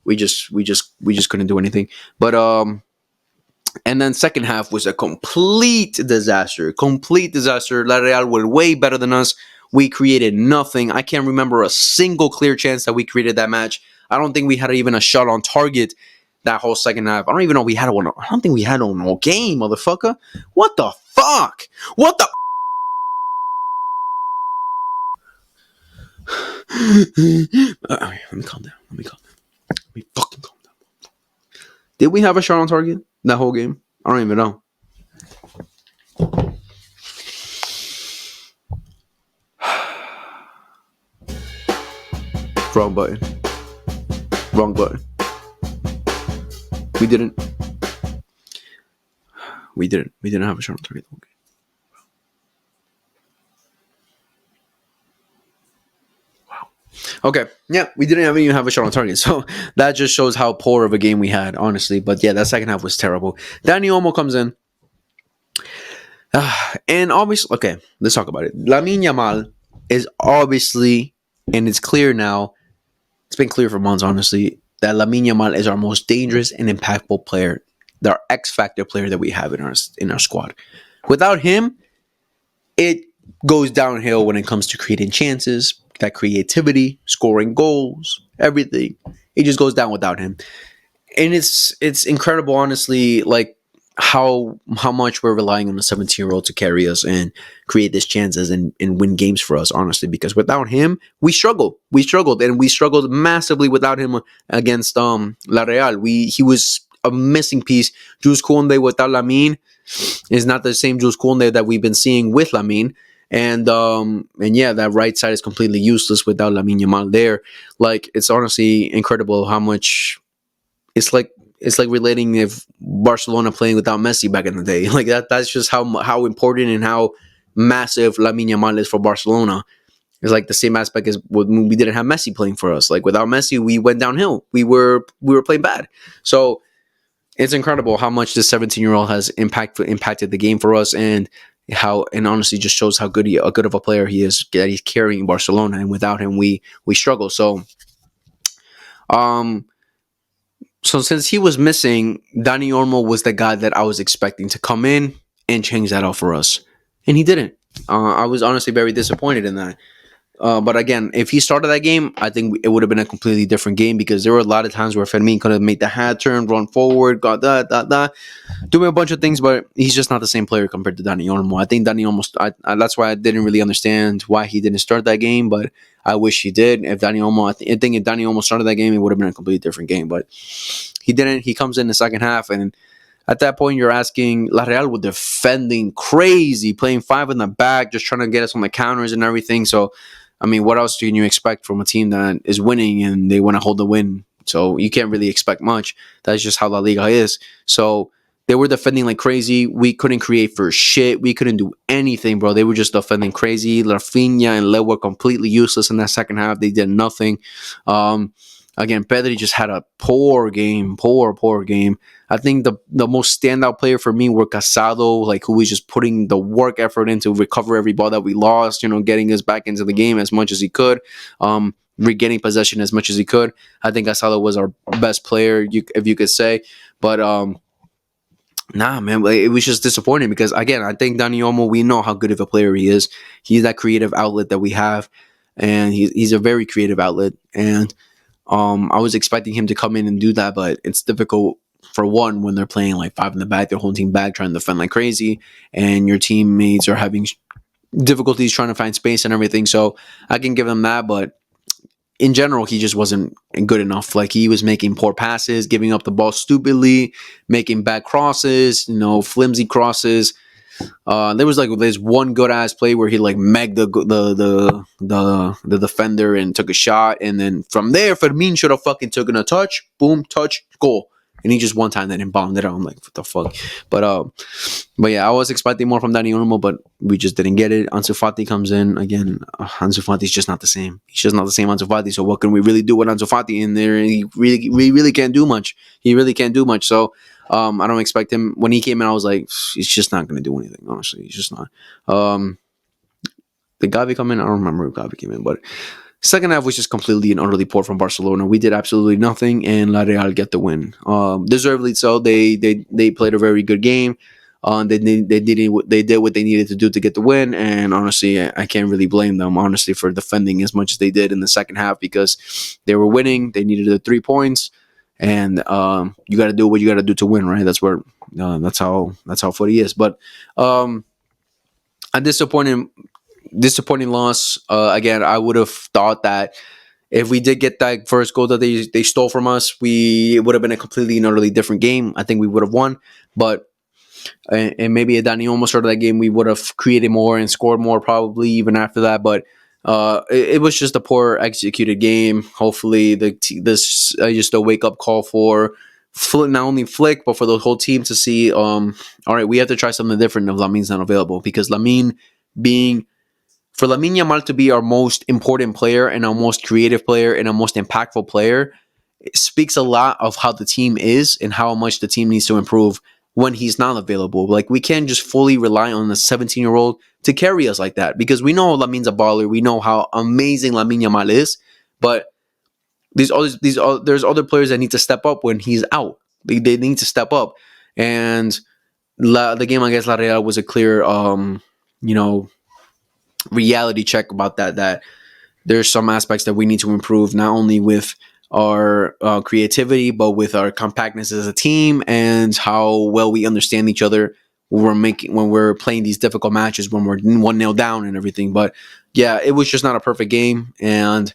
we just couldn't do anything. But and then second half was a complete disaster. Complete disaster. La Real were way better than us. We created nothing. I can't remember a single clear chance that we created that match. I don't think we had even a shot on target that whole second half. I don't even know we had one. I don't think we had one all game, motherfucker. What the fuck? What the? Let me calm down. Let me fucking calm down. Did we have a shot on target that whole game? I don't even know. Wrong button. Wrong button. We didn't have a shot on target the whole game. Okay, yeah, we didn't even have a shot on target, so that just shows how poor of a game we had, honestly. But yeah, that second half was terrible. Dani Olmo comes in, and obviously, okay, let's talk about it. Lamine Yamal is obviously, and it's clear now, it's been clear for months, honestly, that Lamine Yamal is our most dangerous and impactful player, our X factor player that we have in our squad. Without him, it goes downhill when it comes to creating chances, that creativity, scoring goals, everything. It just goes down without him. And it's incredible, honestly, like how much we're relying on a 17-year-old to carry us and create these chances and win games for us, honestly, because without him, we struggled. We struggled massively without him against La Real. He was a missing piece. Jules Koundé without Lamine is not the same Jules Koundé that we've been seeing with Lamine. And yeah, that right side is completely useless without Lamine Yamal there. Like, it's honestly incredible how much it's like relating if Barcelona playing without Messi back in the day. Like that's just how important and how massive Lamine Yamal is for Barcelona. It's like the same aspect as when we didn't have Messi playing for us. Like without Messi, we went downhill. We were playing bad. So it's incredible how much this 17-year-old has impacted the game for us, and honestly just shows how good of a player he is, that he's carrying Barcelona, and without him we struggle. So since he was missing, Dani Olmo was the guy that I was expecting to come in and change that out for us, and he didn't. I was honestly very disappointed in that. But again, if he started that game, I think it would have been a completely different game, because there were a lot of times where Fermin could have made the hat turn, run forward, got doing a bunch of things, but he's just not the same player compared to Dani Olmo. I think Dani Olmo, that's why I didn't really understand why he didn't start that game, but I wish he did. If Dani Olmo, I think if Dani Olmo started that game, it would have been a completely different game, but he didn't. He comes in the second half, and at that point, you're asking, La Real were defending crazy, playing 5 in the back, just trying to get us on the counters and everything. So, I mean, what else can you expect from a team that is winning and they want to hold the win? So you can't really expect much. That's just how La Liga is. So they were defending like crazy. We couldn't create for shit. We couldn't do anything, bro. They were just defending crazy. Rafinha and Le were completely useless in that second half. They did nothing. Again, Pedri just had a poor game. Poor game. I think the most standout player for me were Casado, like, who was just putting the work effort in to recover every ball that we lost, getting us back into the game as much as he could, regaining possession as much as he could. I think Casado was our best player, if you could say. But nah, man, it was just disappointing because, again, I think Dani Olmo, we know how good of a player he is. He's that creative outlet that we have, and he's a very creative outlet. And I was expecting him to come in and do that, but it's difficult. For one, when they're playing like 5 in the back, they're holding back, trying to defend like crazy, and your teammates are having difficulties trying to find space and everything. So I can give him that, but in general, he just wasn't good enough. Like, he was making poor passes, giving up the ball stupidly, making bad crosses, flimsy crosses. There was this one good ass play where he megged the defender and took a shot, and then from there, Fermin should have fucking taken a touch, boom, touch, goal. and he just one time then bombed it out. I'm like, what the fuck? But but yeah, I was expecting more from Dani Olmo, but we just didn't get it. Ansu Fati comes in again. Ansu Fati's just not the same. He's just not the same Ansu Fati. So what can we really do with Ansu Fati in there? We really can't do much. He really can't do much. So I don't expect him. When he came in, I was like, he's just not going to do anything. Honestly, he's just not. Did Gavi come in? I don't remember if Gavi came in, but second half was just completely and utterly poor from Barcelona. We did absolutely nothing, and La Real get the win. Deservedly so. They played a very good game. They did what they needed to do to get the win, and honestly, I can't really blame them honestly for defending as much as they did in the second half because they were winning. They needed the 3 points, and you got to do what you got to do to win, right? That's how footy is. But a disappointing loss. Again, I would have thought that if we did get that first goal that they stole from us, it would have been a completely and utterly different game. I think we would have won, but and maybe a Dani almost started that game, we would have created more and scored more probably even after that. But it was just a poor executed game. Hopefully, this just a wake up call for not only Flick but for the whole team to see. All right, we have to try something different if Lamin's not available because for Lamine Yamal to be our most important player and our most creative player and our most impactful player, it speaks a lot of how the team is and how much the team needs to improve when he's not available. Like, we can't just fully rely on the 17-year-old to carry us like that because we know Lamine's a baller. We know how amazing Lamine Yamal is, but there's other players that need to step up when he's out. They need to step up, and the game against La Real was a clear, reality check about that there's some aspects that we need to improve, not only with our creativity but with our compactness as a team and how well we understand each other when we're playing these difficult matches when we're 1-0 down and everything. But yeah, it was just not a perfect game, and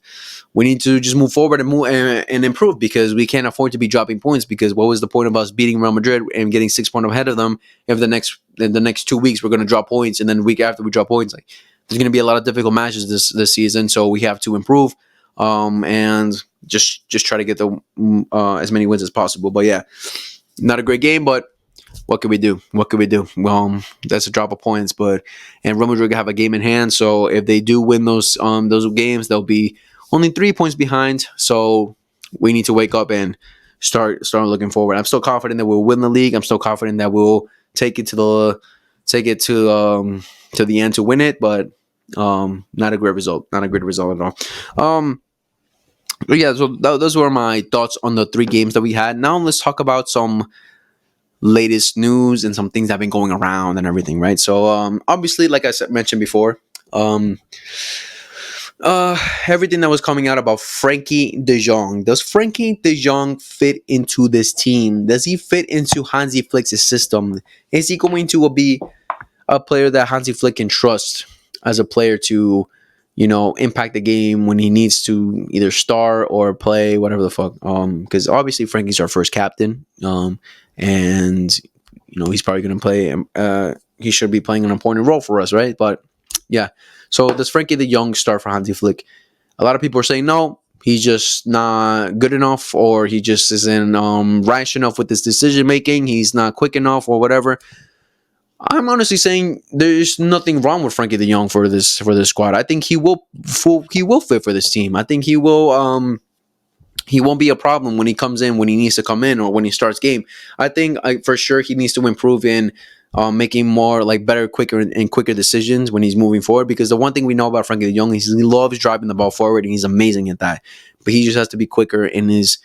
we need to just move forward and improve because we can't afford to be dropping points. Because what was the point of us beating Real Madrid and getting 6 points ahead of them if the next 2 weeks we're going to drop points, and then the week after we drop points? Like, there's going to be a lot of difficult matches this season, so we have to improve and just try to get as many wins as possible. But yeah, not a great game, but what can we do? That's a drop of points, and Real Madrid have a game in hand, so if they do win those games, they'll be only 3 points behind. So we need to wake up and start looking forward. I'm still confident that we'll win the league. I'm still confident that we'll take it to the end to win it, but not a great result. Not a great result at all. But yeah, so those were my thoughts on the 3 games that we had. Now let's talk about some latest news and some things that have been going around and everything, right? So obviously, like I mentioned before, everything that was coming out about Frankie de Jong. Does Frankie de Jong fit into this team? Does he fit into Hansi Flick's system? Is he going to be a player that Hansi Flick can trust as a player to, impact the game when he needs to either start or play, whatever the fuck? Because obviously Frankie's our first captain, and he's probably going to play. He should be playing an important role for us, right? But yeah. So does Frankie de Jong start for Hansi Flick? A lot of people are saying no. He's just not good enough, or he just isn't rash enough with his decision making. He's not quick enough, or whatever. I'm honestly saying there's nothing wrong with Frankie de Jong for this squad. I think he will fit for this team. I think he will. He won't be a problem when he comes in, when he needs to come in, or when he starts game. I think for sure he needs to improve in making more better, quicker decisions when he's moving forward. Because the one thing we know about Frankie de Jong is he loves driving the ball forward, and he's amazing at that. But he just has to be quicker in his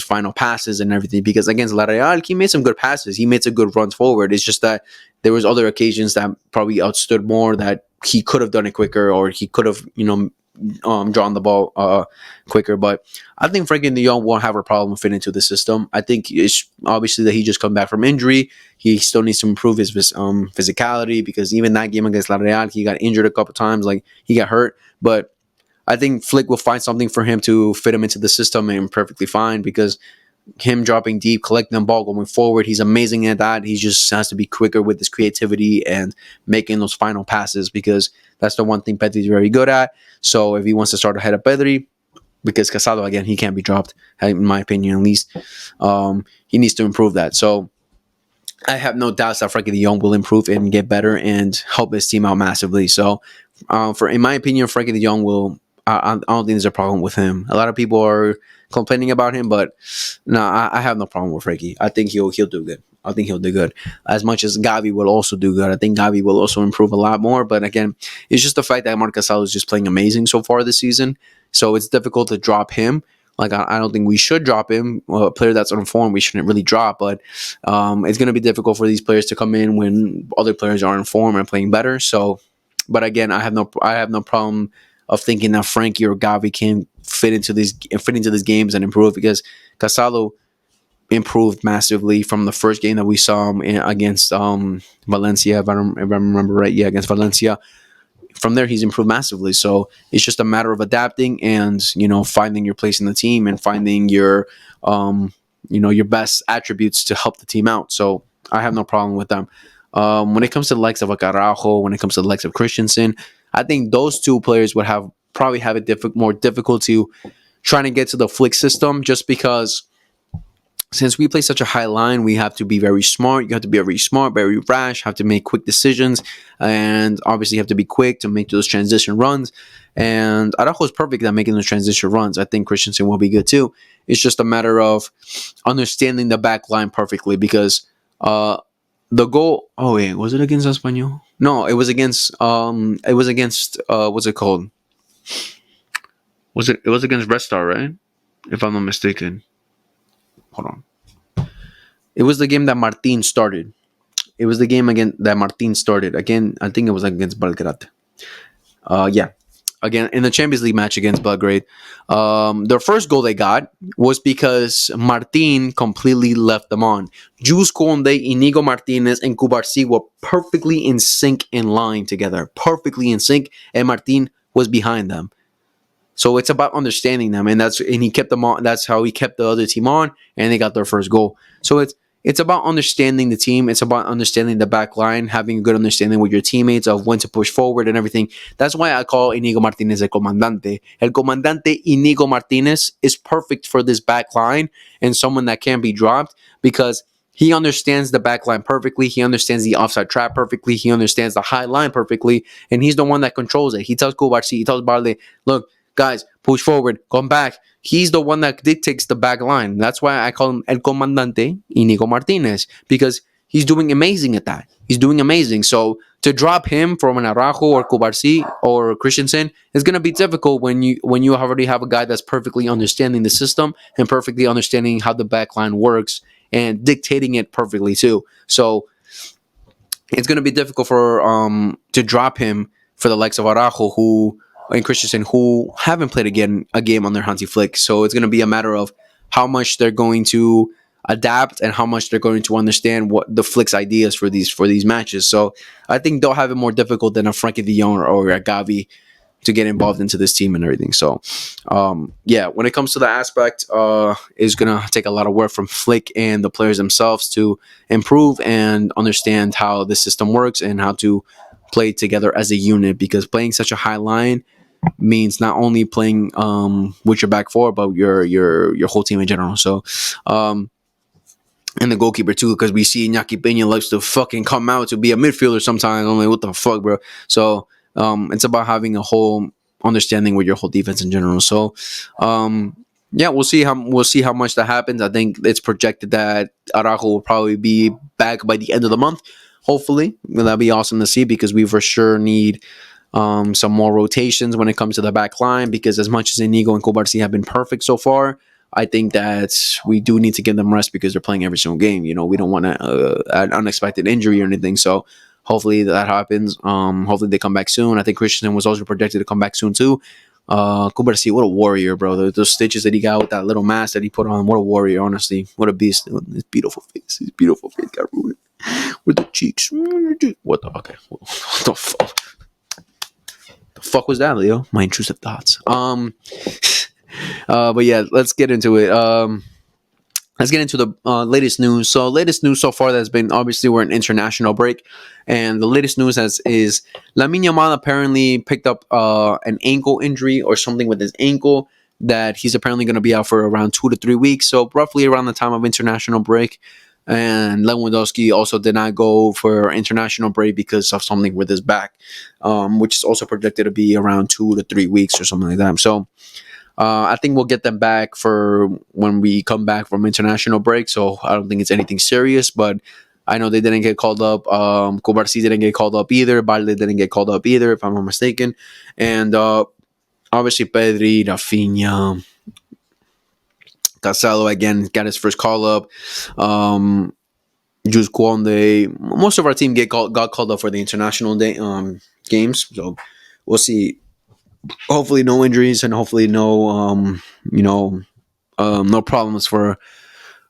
final passes and everything. Because against La Real, he made some good passes. He made some good runs forward. It's just that there was other occasions that probably outstood more, that he could have done it quicker, or he could have drawn the ball quicker. But I think Frankie de Jong won't have a problem fitting into the system. I think it's obviously that he just come back from injury. He still needs to improve his physicality, because even that game against La Real, he got injured a couple times, he got hurt. But I think Flick will find something for him to fit him into the system, and perfectly fine, because him dropping deep, collecting the ball, going forward, he's amazing at that. He just has to be quicker with his creativity and making those final passes, because that's the one thing Pedri's very good at. So if he wants to start ahead of Pedri, because Casado, again, he can't be dropped, in my opinion, at least. He needs to improve that. So I have no doubts that Frankie de Jong will improve and get better and help his team out massively. So, in my opinion, Frankie de Jong will. I don't think there's a problem with him. A lot of people are complaining about him, but no, I have no problem with Frankie. I think he'll do good. I think he'll do good. As much as Gavi will also do good. I think Gavi will also improve a lot more. But again, it's just the fact that Marc Gasol is just playing amazing so far this season. So it's difficult to drop him. Like, I don't think we should drop him. A player that's on form, we shouldn't really drop. But it's going to be difficult for these players to come in when other players are in form and playing better. So, but again, I have no problem of thinking that Frankie or Gavi can fit into these games and improve, because Casado improved massively from the first game that we saw him against Valencia, if I remember right. Yeah, against Valencia. From there, he's improved massively. So it's just a matter of adapting and, finding your place in the team and finding your your best attributes to help the team out. So I have no problem with them. When it comes to the likes of Araujo, when it comes to the likes of Christensen, I think those two players would probably have more difficulty trying to get to the flick system, just because since we play such a high line, we have to be very smart. You have to be very smart, very rash, have to make quick decisions, and obviously have to be quick to make those transition runs. And Araujo is perfect at making those transition runs. I think Christensen will be good too. It's just a matter of understanding the back line perfectly, because the goal. Oh wait, was it against Espanyol? No, it was against. What's it called? It was against Red Star, right? If I'm not mistaken. Hold on. It was the game that Martin started. It was the game again that Martin started. Again, I think it was against Belgrade. Yeah. Again, in the Champions League match against Belgrade. Their first goal they got was because Martin completely left them on. Jules Koundé, Inigo Martinez, and Cubarsí were perfectly in sync in line together. Perfectly in sync. And Martin was behind them. So it's about understanding them, and he kept them on. That's how he kept the other team on, and they got their first goal. So it's about understanding the team. It's about understanding the back line, having a good understanding with your teammates of when to push forward and everything. That's why I call Inigo Martinez el comandante. El comandante Inigo Martinez is perfect for this back line and someone that can be dropped, because he understands the back line perfectly. He understands the offside trap perfectly. He understands the high line perfectly, and he's the one that controls it. He tells Cubarsí, he tells Barley, look, guys, push forward, come back. He's the one that dictates the back line. That's why I call him El Comandante Inigo Martinez, because he's doing amazing at that. He's doing amazing. So to drop him from an Araujo or Cubarsí or Christensen is going to be difficult when you already have a guy that's perfectly understanding the system and perfectly understanding how the back line works and dictating it perfectly too. So it's going to be difficult for to drop him for the likes of Araujo and Christensen, who haven't played a game on their Hansi Flick. So it's going to be a matter of how much they're going to adapt and how much they're going to understand what the Flick's ideas for these matches. So I think they'll have it more difficult than a Frankie de Jong or a Gavi to get involved into this team and everything. So when it comes to the aspect, it's going to take a lot of work from Flick and the players themselves to improve and understand how the system works and how to play together as a unit, because playing such a high line means not only playing with your back four, but your whole team in general. So and the goalkeeper too, because we see Iñaki Peña likes to fucking come out to be a midfielder sometimes. I'm like, what the fuck, bro? So it's about having a whole understanding with your whole defense in general. So we'll see how much that happens. I think it's projected that Araujo will probably be back by the end of the month. Hopefully, that'd be awesome to see, because we for sure need some more rotations when it comes to the back line, because as much as Inigo and Cubarsí have been perfect so far, I think that we do need to give them rest because they're playing every single game. We don't want an unexpected injury or anything. So hopefully that happens. Hopefully they come back soon. I think Christensen was also projected to come back soon too. Cubarsí, what a warrior, bro. Those stitches that he got with that little mask that he put on, what a warrior, honestly. What a beast. His beautiful face got ruined with the cheeks. What the fuck? The fuck was that, Leo? My intrusive thoughts. But yeah, let's get into it. Let's get into the latest news. So, latest news so far that's been, obviously we're in international break, and the latest news is Lamine Yamal apparently picked up an ankle injury or something with his ankle. that he's apparently going to be out for around 2 to 3 weeks, so roughly around the time of international break. And Lewandowski also did not go for international break because of something with his back, which is also projected to be around 2 to 3 weeks or something like that. So I think we'll get them back for when we come back from international break. So I don't think it's anything serious, but I know they didn't get called up. Kubarsi didn't get called up either. Balde didn't get called up either, if I'm not mistaken. And obviously Pedri, Rafinha, Casalo again got his first call up. Jules Kwande. Most of our team got called up for the international day games. So we'll see. Hopefully no injuries and hopefully no no problems for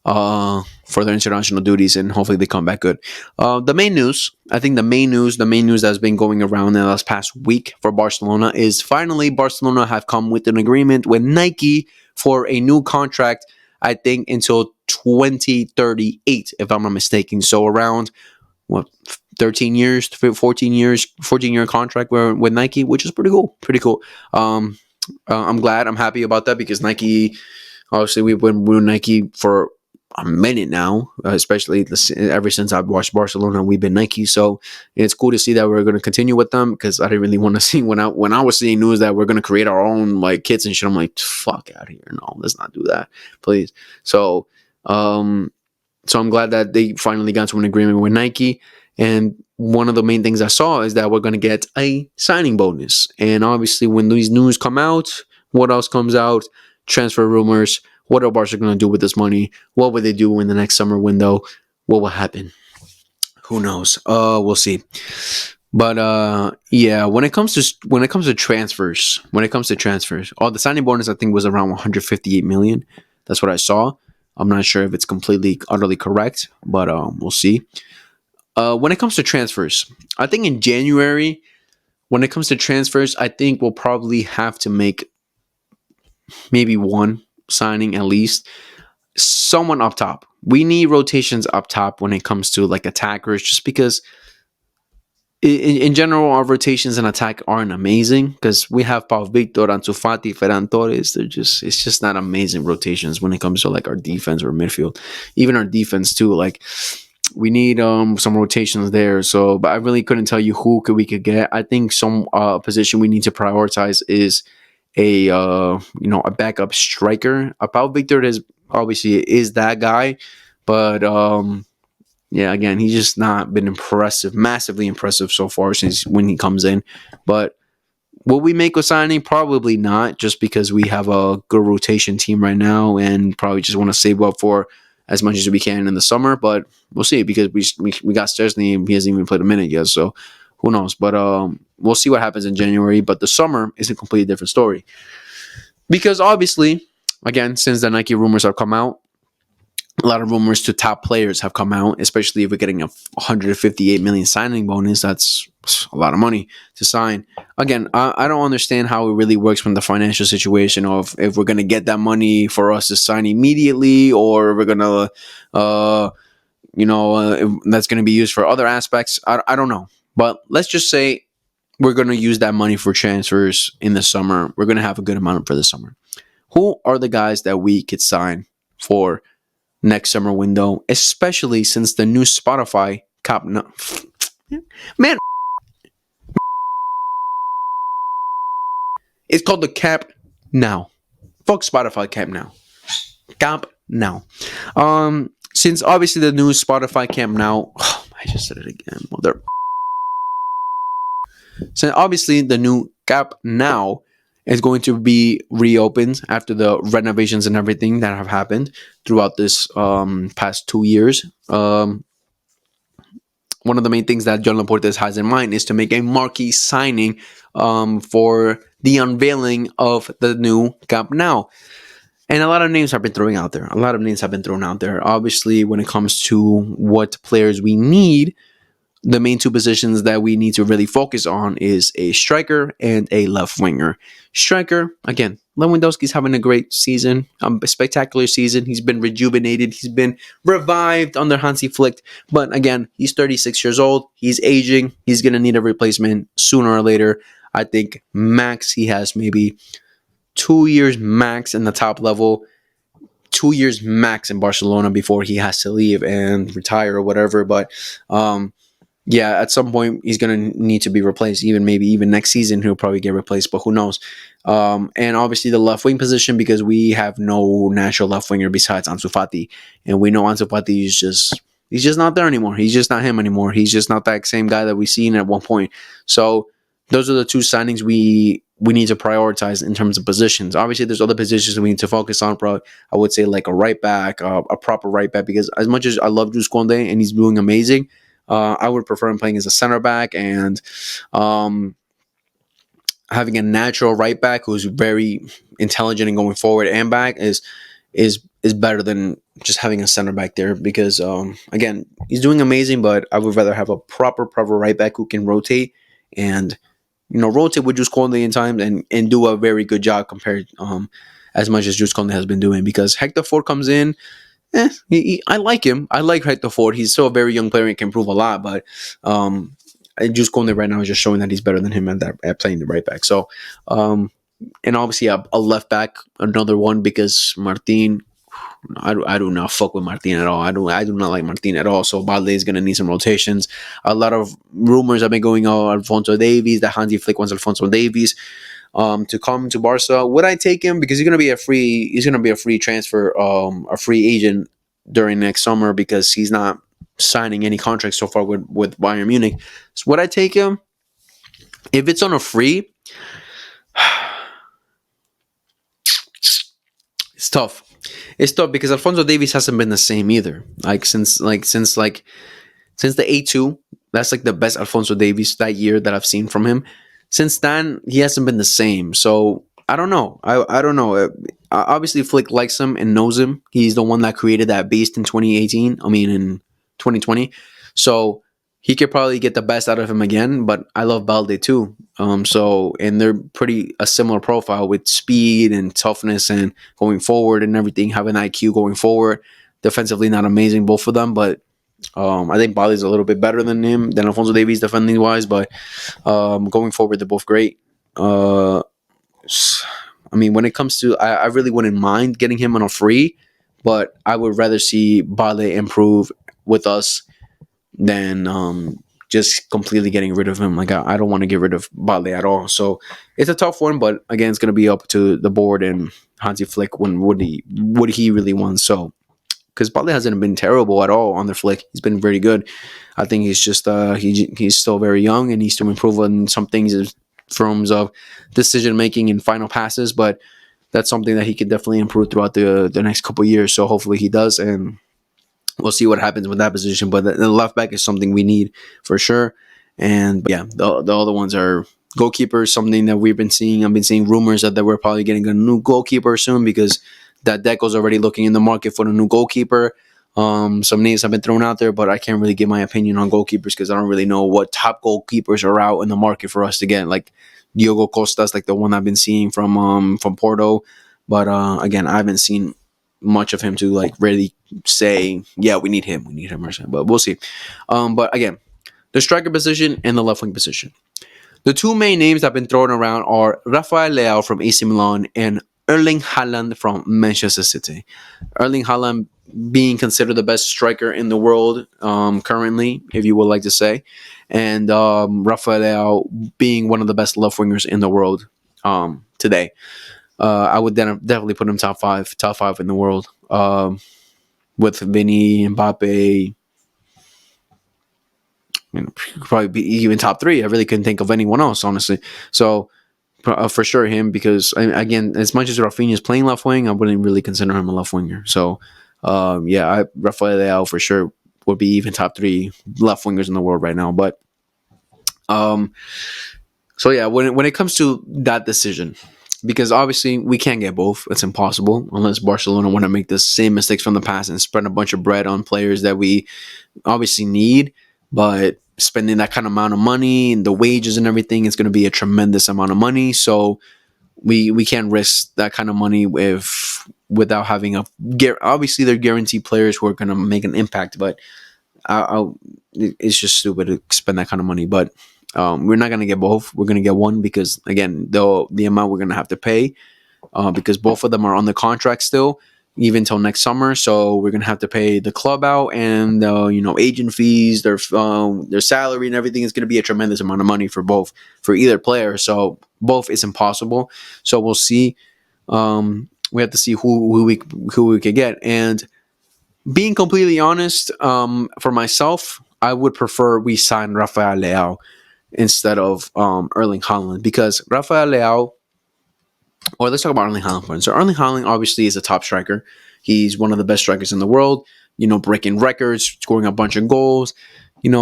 their international duties, and hopefully they come back good. The main news that's been going around in the last past week for Barcelona is finally Barcelona have come with an agreement with Nike for a new contract, I think until 2038, if I'm not mistaken. So around, what, 13 years, 14 years, 14-year contract with Nike, which is pretty cool. I'm glad, I'm happy about that, because Nike, obviously we've been with Nike for a minute now, especially ever since I've watched Barcelona, we've been Nike. So it's cool to see that we're going to continue with them, because I didn't really want to see when I was seeing news that we're going to create our own like kits and shit. I'm like, fuck out of here. No, let's not do that, please. So I'm glad that they finally got to an agreement with Nike. And one of the main things I saw is that we're going to get a signing bonus. And obviously when these news come out, what else comes out? Transfer rumors. What are Barca going to do with this money? What will they do in the next summer window? What will happen? Who knows? We'll see. But yeah, when it comes to transfers, the signing bonus I think was around 158 million. That's what I saw. I'm not sure if it's completely utterly correct, but we'll see. When it comes to transfers, I think in January, when it comes to transfers, I think we'll probably have to make maybe one signing at least. Someone up top. We need rotations up top when it comes to like attackers, just because in general our rotations in attack aren't amazing, because we have Pau Victor, Ansu Fati, Ferran Torres. It's just not amazing rotations when it comes to like our defense or midfield. Even our defense too, like we need some rotations there. So, but I really couldn't tell you who we could get. I think some position we need to prioritize is a backup striker. Pau Victor is that guy, but yeah, again, he's just not been massively impressive so far since when he comes in. But will we make a signing? Probably not, just because we have a good rotation team right now and probably just want to save up for as much as we can in the summer. But we'll see, because we got Szczesny and he hasn't even played a minute yet, so who knows. But we'll see what happens in January. But the summer is a completely different story, because obviously, again, since the Nike rumors have come out, a lot of rumors to top players have come out, especially if we're getting a 158 million signing bonus. That's a lot of money to sign. Again, I don't understand how it really works from the financial situation of if we're going to get that money for us to sign immediately, or we're going to, that's going to be used for other aspects. I don't know. But let's just say we're going to use that money for transfers in the summer. We're going to have a good amount for the summer. Who are the guys that we could sign for next summer window, especially since the new Spotify cap? No, man, it's called the cap now. Fuck Spotify cap now. Cap now. Since obviously the new Spotify cap now. Oh, I just said it again. Mother. Since obviously the new cap now is going to be reopened after the renovations and everything that have happened throughout this past 2 years. One of the main things that John Laporte has in mind is to make a marquee signing for the unveiling of the new Camp Nou. And a lot of names have been thrown out there. Obviously, when it comes to what players we need, the main two positions that we need to really focus on is a striker and a left winger. Striker, again, Lewandowski's having a great season, a spectacular season. He's been rejuvenated. He's been revived under Hansi Flick. But again, he's 36 years old. He's aging. He's going to need a replacement sooner or later. I think max he has maybe 2 years max in the top level, 2 years max in Barcelona before he has to leave and retire or whatever. But yeah, at some point he's going to need to be replaced. Even maybe even next season he'll probably get replaced, but who knows? And obviously the left wing position, because we have no natural left winger besides Ansu Fati, and we know Ansu Fati is just he's just not there anymore. He's just not him anymore. He's just not that same guy that we seen at one point. So those are the two signings we need to prioritize in terms of positions. Obviously, there's other positions we need to focus on. Probably, I would say like a right back, a proper right back, because as much as I love Jules Conde and he's doing amazing, I would prefer him playing as a center back, and um, having a natural right back who's very intelligent and going forward and back is better than just having a center back there, because again, he's doing amazing, but I would rather have a proper right back who can rotate and rotate with Jules Conde in times and do a very good job compared as much as Jules Conde has been doing, because Hector Ford comes in. I like him. I like Hector Ford. He's still a very young player and can improve a lot, but Jules Conde right now is just showing that he's better than him at playing the right back. So, and obviously a left back, another one, because Martin, I do not fuck with Martin at all. I do not like Martin at all. So Balde is gonna need some rotations. A lot of rumors have been going on Alfonso Davies, that Hansi Flick wants Alfonso Davies to come to Barca. Would I take him? Because he's gonna be a free transfer, a free agent during next summer, because he's not signing any contracts so far with Bayern Munich. So would I take him? If it's on a free, it's tough. It's tough because Alfonso Davies hasn't been the same either. Since the A2, that's like the best Alfonso Davies that year that I've seen from him. Since then, he hasn't been the same. So I don't know. I don't know. Obviously, Flick likes him and knows him. He's the one that created that beast in 2018. I mean, in 2020. So he could probably get the best out of him again. But I love Balde too. And they're pretty a similar profile with speed and toughness and going forward and everything. Having IQ going forward. Defensively, not amazing, both of them, but I think Balde's a little bit better than Alfonso Davies defending wise, but going forward, they're both great. I mean, when it comes to, I really wouldn't mind getting him on a free, but I would rather see Balde improve with us than just completely getting rid of him. Like I don't want to get rid of Balde at all. So it's a tough one, but again, it's going to be up to the board and Hansi Flick when would he really want. So because Balde hasn't been terrible at all on the Flick, he's been very good. I think he's just he's still very young and he's to improve on some things in terms of decision making and final passes, but that's something that he could definitely improve throughout the next couple of years. So hopefully he does, and we'll see what happens with that position. But the left back is something we need for sure. And yeah, the other ones are goalkeepers, something that we've been seeing. I've been seeing rumors that we're probably getting a new goalkeeper soon, because that Deco's already looking in the market for a new goalkeeper. Some names have been thrown out there, but I can't really give my opinion on goalkeepers because I don't really know what top goalkeepers are out in the market for us to get. Like Diogo Costa's like the one I've been seeing from Porto, but again, I haven't seen much of him to like really say, yeah, we need him or something. But we'll see. But again, the striker position and the left wing position. The two main names that have been thrown around are Rafael Leao from AC Milan and Erling Haaland from Manchester City. Erling Haaland being considered the best striker in the world currently, if you would like to say, and Rafael Leao being one of the best left wingers in the world today. I would then definitely put him top five in the world, with Vinny, Mbappe. Probably be even top three. I really couldn't think of anyone else, honestly. So for sure him, because again, as much as Rafinha is playing left wing, I wouldn't really consider him a left winger. So Rafael Leao for sure would be even top three left wingers in the world right now. But so yeah, when it comes to that decision, because obviously we can't get both. It's impossible unless Barcelona want to make the same mistakes from the past and spend a bunch of bread on players that we obviously need. But spending that kind of amount of money and the wages and everything, it's going to be a tremendous amount of money. So we can't risk that kind of money without having obviously they're guaranteed players who are going to make an impact. But it's just stupid to spend that kind of money. But we're not going to get both. We're going to get one because, again, the amount we're going to have to pay because both of them are on the contract still, even till next summer. So we're gonna have to pay the club out and agent fees, their salary and everything is gonna be a tremendous amount of money for both for either player. So both is impossible. So we'll see. We have to see who we could get. And being completely honest, for myself, I would prefer we sign Rafael Leao instead of Erling Haaland, because Rafael Leao, or let's talk about Erling Haaland first. So Erling Haaland obviously is a top striker. He's one of the best strikers in the world. Breaking records, scoring a bunch of goals. He's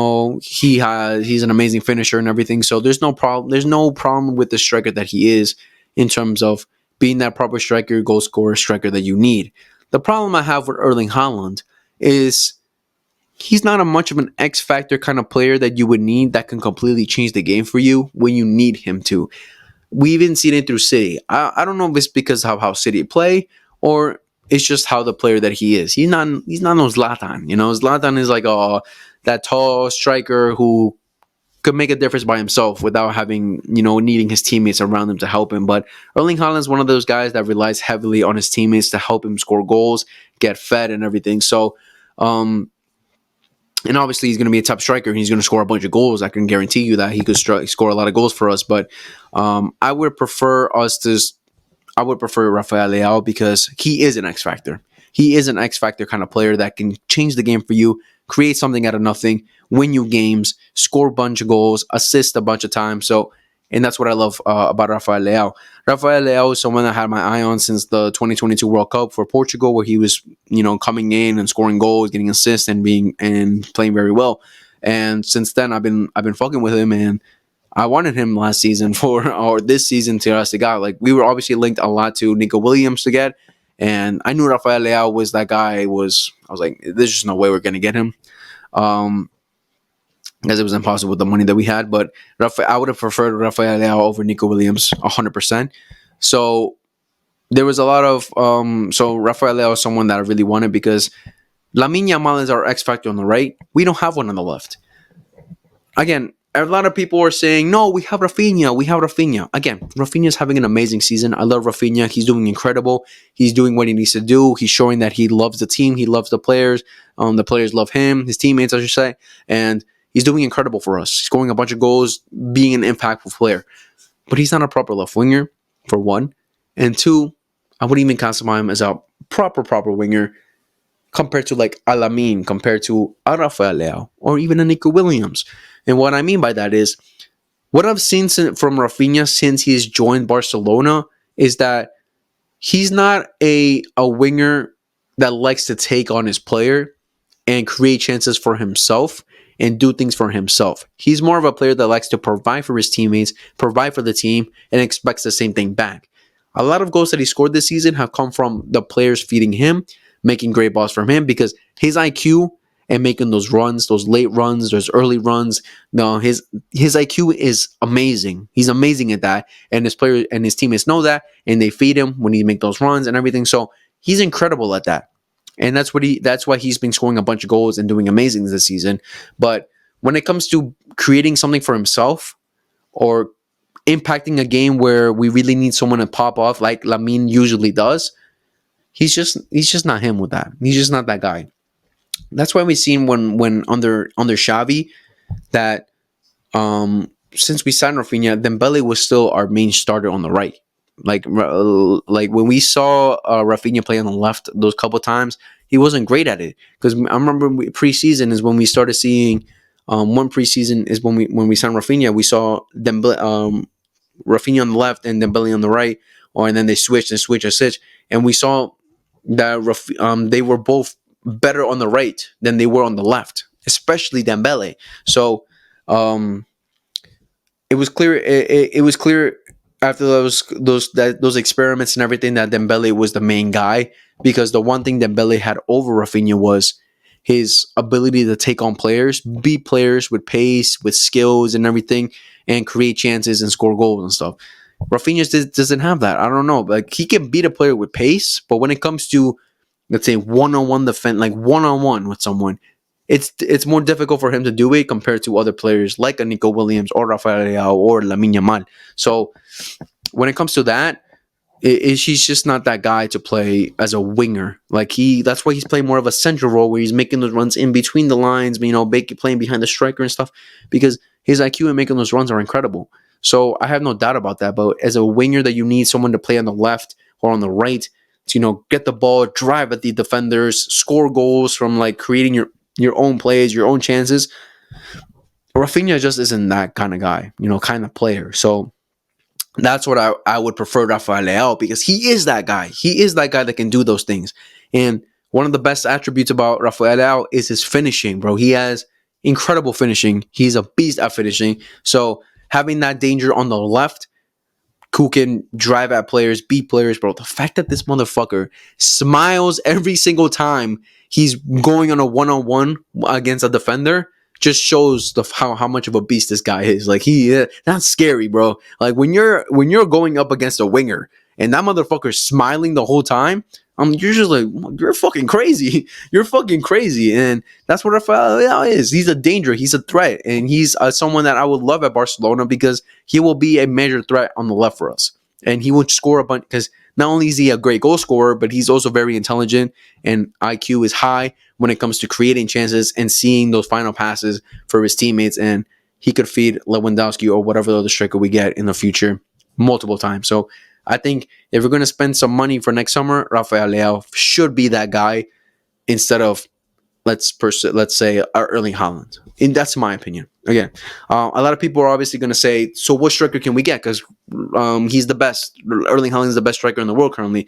an amazing finisher and everything. So there's no problem. There's no problem with the striker that he is in terms of being that proper striker, goal scorer, striker that you need. The problem I have with Erling Haaland is he's not a much of an X factor kind of player that you would need that can completely change the game for you when you need him to. We even seen it through City. I don't know if it's because of how City play or it's just how the player that he is. He's not no Zlatan. Zlatan is like that tall striker who could make a difference by himself without having, needing his teammates around him to help him. But Erling Haaland is one of those guys that relies heavily on his teammates to help him score goals, get fed and everything. So, and obviously he's going to be a top striker and he's going to score a bunch of goals. I can guarantee you that he could score a lot of goals for us. But I would prefer Rafael Leao because he is an X factor. He is an X factor kind of player that can change the game for you, create something out of nothing, win you games, score a bunch of goals, assist a bunch of times. And that's what I love about Rafael Leao. Rafael Leao is someone I had my eye on since the 2022 World Cup for Portugal, where he was, coming in and scoring goals, getting assists, and playing very well. And since then, I've been fucking with him, and I wanted him last season or this season to Sociedad. Like, we were obviously linked a lot to Nico Williams to get, and I knew Rafael Leao was that guy. I was like, there's just no way we're gonna get him. Because it was impossible with the money that we had. But I would have preferred Rafael Leao over Nico Williams 100%. So there was a lot of... so Rafael Leao is someone that I really wanted because Lamine Yamal is our X factor on the right. We don't have one on the left. Again, a lot of people are saying, no, we have Rafinha. Again, Rafinha's having an amazing season. I love Rafinha. He's doing incredible. He's doing what he needs to do. He's showing that he loves the team. He loves the players. The players love him, his teammates, I should say. And he's doing incredible for us, scoring a bunch of goals, being an impactful player. But he's not a proper left winger, for one. And two, I wouldn't even classify him as a proper winger compared to like Lamine, compared to Rafael Leao, or even a Nico Williams. And what I mean by that is, what I've seen from Rafinha since he's joined Barcelona is that he's not a winger that likes to take on his player and create chances for himself and do things for himself. He's more of a player that likes to provide for his teammates, provide for the team, and expects the same thing back. A lot of goals that he scored this season have come from the players feeding him, making great balls from him, because his IQ and making those runs, those late runs, those early runs, no, his IQ is amazing. He's amazing at that, and his players and his teammates know that, and they feed him when he make those runs and everything. So he's incredible at that. And that's why he's been scoring a bunch of goals and doing amazing this season. But when it comes to creating something for himself or impacting a game where we really need someone to pop off like Lamine usually does, he's just not him with that. He's just not that guy. That's why we've seen when under Xavi that since we signed Rafinha, Dembele was still our main starter on the right. Like when we saw Rafinha play on the left those couple times, he wasn't great at it. Because I remember preseason is when we started seeing one preseason is when we signed Rafinha. We saw Rafinha on the left and Dembele on the right, and then they switched, and we saw that they were both better on the right than they were on the left, especially Dembele. So it was clear. It was clear after those experiments and everything that Dembele was the main guy, because the one thing Dembele had over Rafinha was his ability to take on players, beat players with pace, with skills and everything, and create chances and score goals and stuff. Rafinha doesn't have that. I don't know. Like, he can beat a player with pace, but when it comes to, let's say, one-on-one defense, like one-on-one with someone, it's more difficult for him to do it compared to other players like a Nico Williams or Rafael Leao or Lamine Yamal. So when it comes to that, He's just not that guy to play as a winger. Like that's why he's playing more of a central role where he's making those runs in between the lines, playing behind the striker and stuff. Because his IQ in making those runs are incredible. So I have no doubt about that. But as a winger, that you need someone to play on the left or on the right to get the ball, drive at the defenders, score goals from like creating your own plays, your own chances. Rafinha just isn't that kind of guy, kind of player. So that's what I would prefer Rafael Leao, because he is that guy. He is that guy that can do those things. And one of the best attributes about Rafael Leao is his finishing, bro. He has incredible finishing. He's a beast at finishing. So having that danger on the left, who can drive at players, beat players, bro. The fact that this motherfucker smiles every single time he's going on a one-on-one against a defender just shows how much of a beast this guy is. Like that's scary, bro. Like when you're going up against a winger and that motherfucker's smiling the whole time, you're just like, you're fucking crazy. You're fucking crazy. And that's what Rafael is. He's a danger. He's a threat. And he's someone that I would love at Barcelona, because he will be a major threat on the left for us. And he will score a bunch, because not only is he a great goal scorer, but he's also very intelligent, and IQ is high when it comes to creating chances and seeing those final passes for his teammates. And he could feed Lewandowski or whatever other striker we get in the future multiple times. So I think if we're going to spend some money for next summer, Rafael Leao should be that guy instead of, let's say, Erling Haaland. And that's my opinion. Again, a lot of people are obviously going to say, so what striker can we get? Because he's the best. Erling Haaland is the best striker in the world currently.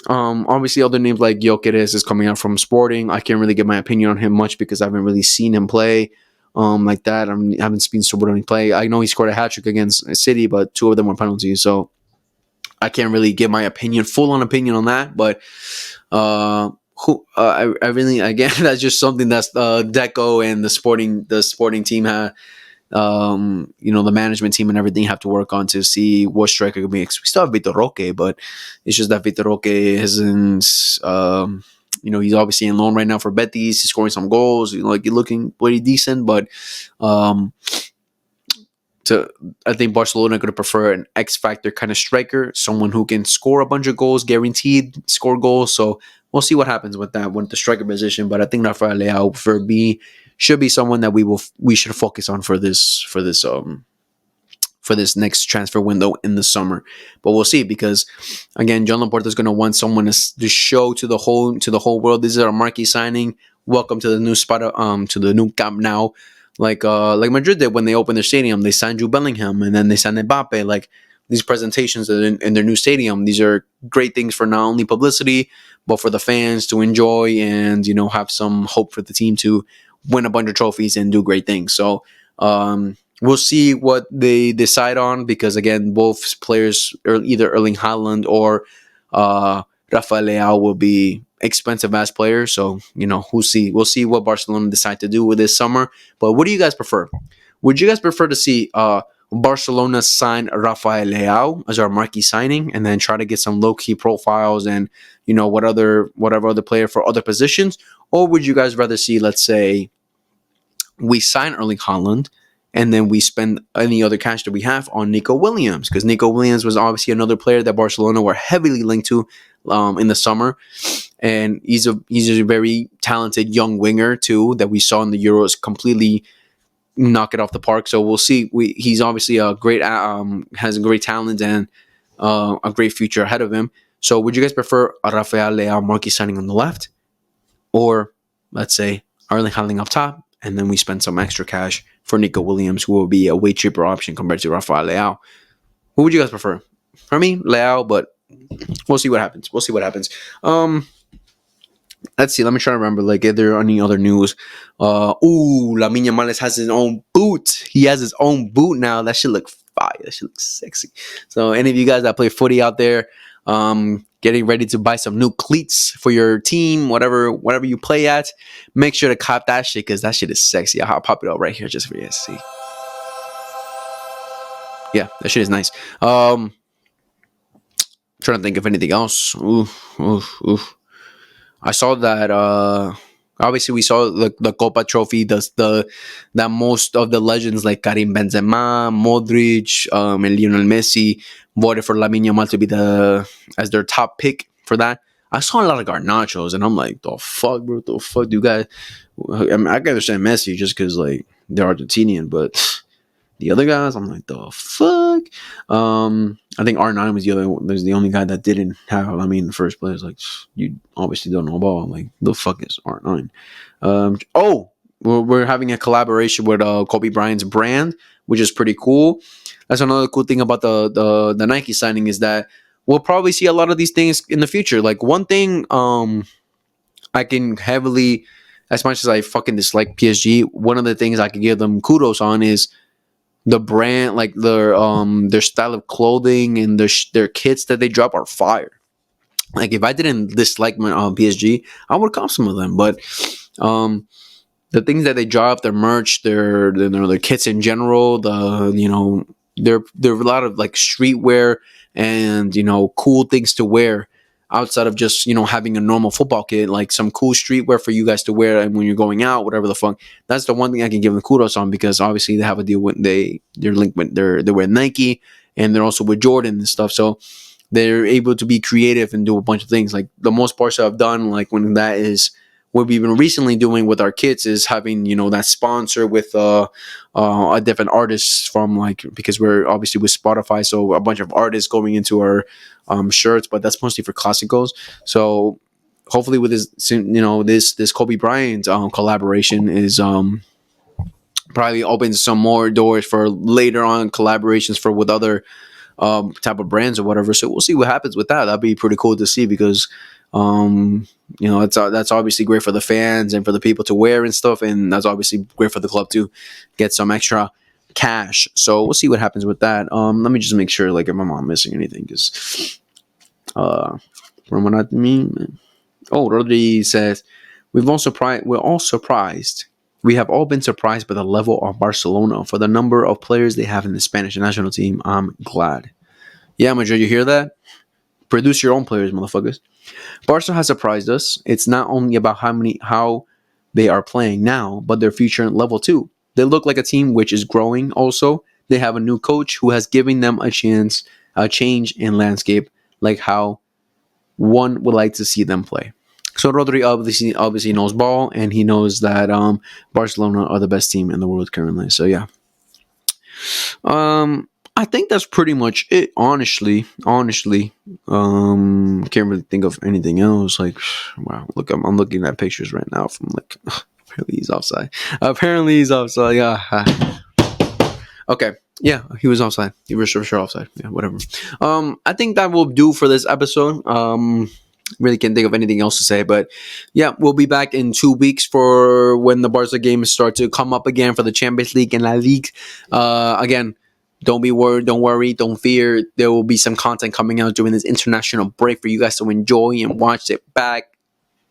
Obviously, other names like Gyökeres is coming out from Sporting. I can't really give my opinion on him much because I haven't really seen him play like that. I haven't seen Sporting play. I know he scored a hat-trick against City, but 2 of them were penalties. So I can't really give my full-on opinion on that. But I really, again, that's just something that's Deco and the sporting team have, the management team and everything have to work on to see what striker could be. We still have Vitor Roque, but it's just that Vitor Roque isn't, he's obviously in loan right now for Betis. He's scoring some goals, he's looking pretty decent, but I think Barcelona could prefer an X factor kind of striker, someone who can score a bunch of goals, guaranteed score goals. So we'll see what happens with that, with the striker position. But I think Rafael Leao should be someone that we should focus on for this next transfer window in the summer. But we'll see, because again, John Laporta is going to want someone to show to the whole world, this is our marquee signing. Welcome to the new spot, to the new Camp Nou. Like Madrid did when they opened their stadium. They signed Jude Bellingham, and then they signed Mbappe. Like, these presentations in their new stadium, these are great things for not only publicity, but for the fans to enjoy and, have some hope for the team to win a bunch of trophies and do great things. So we'll see what they decide on, because, again, both players, either Erling Haaland or Rafael Leao, will be expensive ass players. So, we'll see what Barcelona decide to do with this summer. But what do you guys prefer? Would you guys prefer to see Barcelona sign Rafael Leao as our marquee signing, and then try to get some low-key profiles and whatever other player for other positions? Or would you guys rather see, let's say, we sign Erling Haaland and then we spend any other cash that we have on Nico Williams? Because Nico Williams was obviously another player that Barcelona were heavily linked to in the summer. And he's a very talented young winger too, that we saw in the Euros completely knock it off the park. So we'll see. He's obviously a great, has a great talent and a great future ahead of him. So would you guys prefer a Rafael Leao marquee signing on the left, or let's say Erling Haaland up top, and then we spend some extra cash for Nico Williams, who will be a way cheaper option compared to Rafael Leao? Who would you guys prefer? For me, Leao, but we'll see what happens. Let's see. Let me try to remember. Like, if there are any other news. Lamine Yamal has his own boot. He has his own boot now. That should look fire. That should look sexy. So, any of you guys that play footy out there, getting ready to buy some new cleats for your team, whatever you play at, make sure to cop that shit, because that shit is sexy. I'll pop it up right here just for you to see. Yeah, that shit is nice. Trying to think of anything else. I saw that. Obviously, we saw the Copa Trophy. That most of the legends like Karim Benzema, Modric, and Lionel Messi voted for Lamine Yamal to be as their top pick for that. I saw a lot of Garnachos, and I'm like, the fuck, bro, the fuck do you guys? I mean, I can understand Messi just because like they're Argentinian, but the other guys, I'm like, the fuck. I think R9 was the only guy that didn't have. I mean, in the first place, like you obviously don't know ball. I'm like, the fuck is R9? We're having a collaboration with Kobe Bryant's brand, which is pretty cool. That's another cool thing about the Nike signing is that we'll probably see a lot of these things in the future. Like one thing, I can heavily, as much as I fucking dislike PSG, one of the things I can give them kudos on is the brand, like their style of clothing and their kits that they drop are fire. Like if I didn't dislike my PSG, I would cop some of them. But the things that they drop, their merch, their kits in general, there are a lot of like streetwear and cool things to wear outside of just having a normal football kit, like some cool streetwear for you guys to wear and when you're going out, whatever the fuck. That's the one thing I can give them kudos on because obviously they have a deal with they're linked with they're with Nike and they're also with Jordan and stuff. So they're able to be creative and do a bunch of things. Like the most parts I've done, like when that is what we've been recently doing with our kits is having that sponsor with a different artists from like because we're obviously with Spotify, so a bunch of artists going into our shirts, but that's mostly for classicals. So hopefully with this Kobe Bryant collaboration is probably opens some more doors for later on collaborations for with other type of brands or whatever. So we'll see what happens with that. That'd be pretty cool to see because that's obviously great for the fans and for the people to wear and stuff, and that's obviously great for the club to get some extra cash. So we'll see what happens with that. Let me just make sure like if I'm not missing anything because from what I mean. Oh, Rodri says we're all surprised. We have all been surprised by the level of Barcelona for the number of players they have in the Spanish national team. I'm glad. Yeah, Madrid, you hear that? Produce your own players, motherfuckers. Barca has surprised us. It's not only about how they are playing now, but their future level too. They look like a team which is growing also. They have a new coach who has given them a change in landscape, like how one would like to see them play. So Rodri obviously knows ball, and he knows that Barcelona are the best team in the world currently. So yeah. I think that's pretty much it. Honestly, can't really think of anything else. Like, wow, look, I'm looking at pictures right now from like, apparently he's offside. Yeah. Okay. Yeah, he was offside. He was sure offside. Yeah, whatever. I think that will do for this episode. Really can't think of anything else to say, but yeah, we'll be back in 2 weeks for when the Barca games start to come up again for the Champions League and La Ligue. Again, don't be worried, don't worry, don't fear. There will be some content coming out during this international break for you guys to enjoy and watch it back.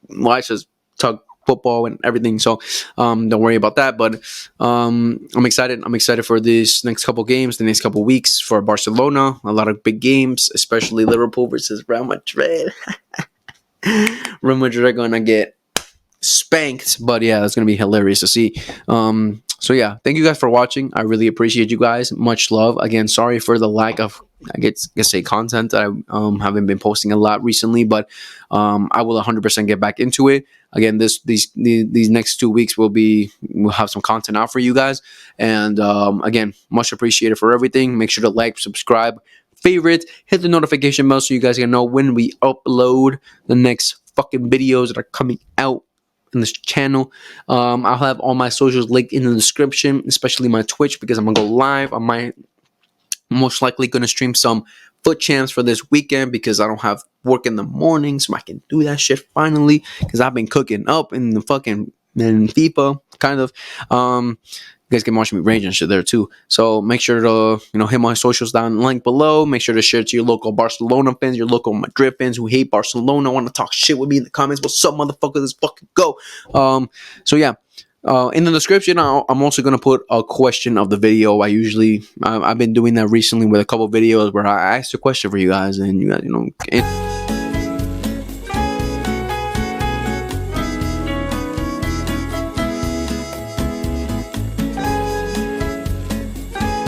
Watch us talk football and everything. So don't worry about that. But I'm excited. I'm excited for this next couple games, the next couple weeks for Barcelona. A lot of big games, especially Liverpool versus Real Madrid. Real Madrid are gonna get spanked, but yeah, it's gonna be hilarious to see. So yeah, thank you guys for watching. I really appreciate you guys. Much love. Again, sorry for the lack of content. I haven't been posting a lot recently, but I will 100% get back into it. Again, these next 2 weeks we'll have some content out for you guys. And again, much appreciated for everything. Make sure to like, subscribe, favorite, hit the notification bell so you guys can know when we upload the next fucking videos that are coming out in this channel. I'll have all my socials linked in the description, especially my Twitch because I'm gonna go live. I might most likely gonna stream some foot champs for this weekend because I don't have work in the morning, so I can do that shit finally because I've been cooking up in the fucking in FIFA kind of. You guys can watch me rage and shit there too. So make sure to hit my socials down link below. Make sure to share to your local Barcelona fans, your local Madrid fans who hate Barcelona, want to talk shit with me in the comments. What's up, motherfuckers? Let's fucking go. So yeah. In the description, I'm also gonna put a question of the video. I've been doing that recently with a couple videos where I asked a question for you guys, and you guys,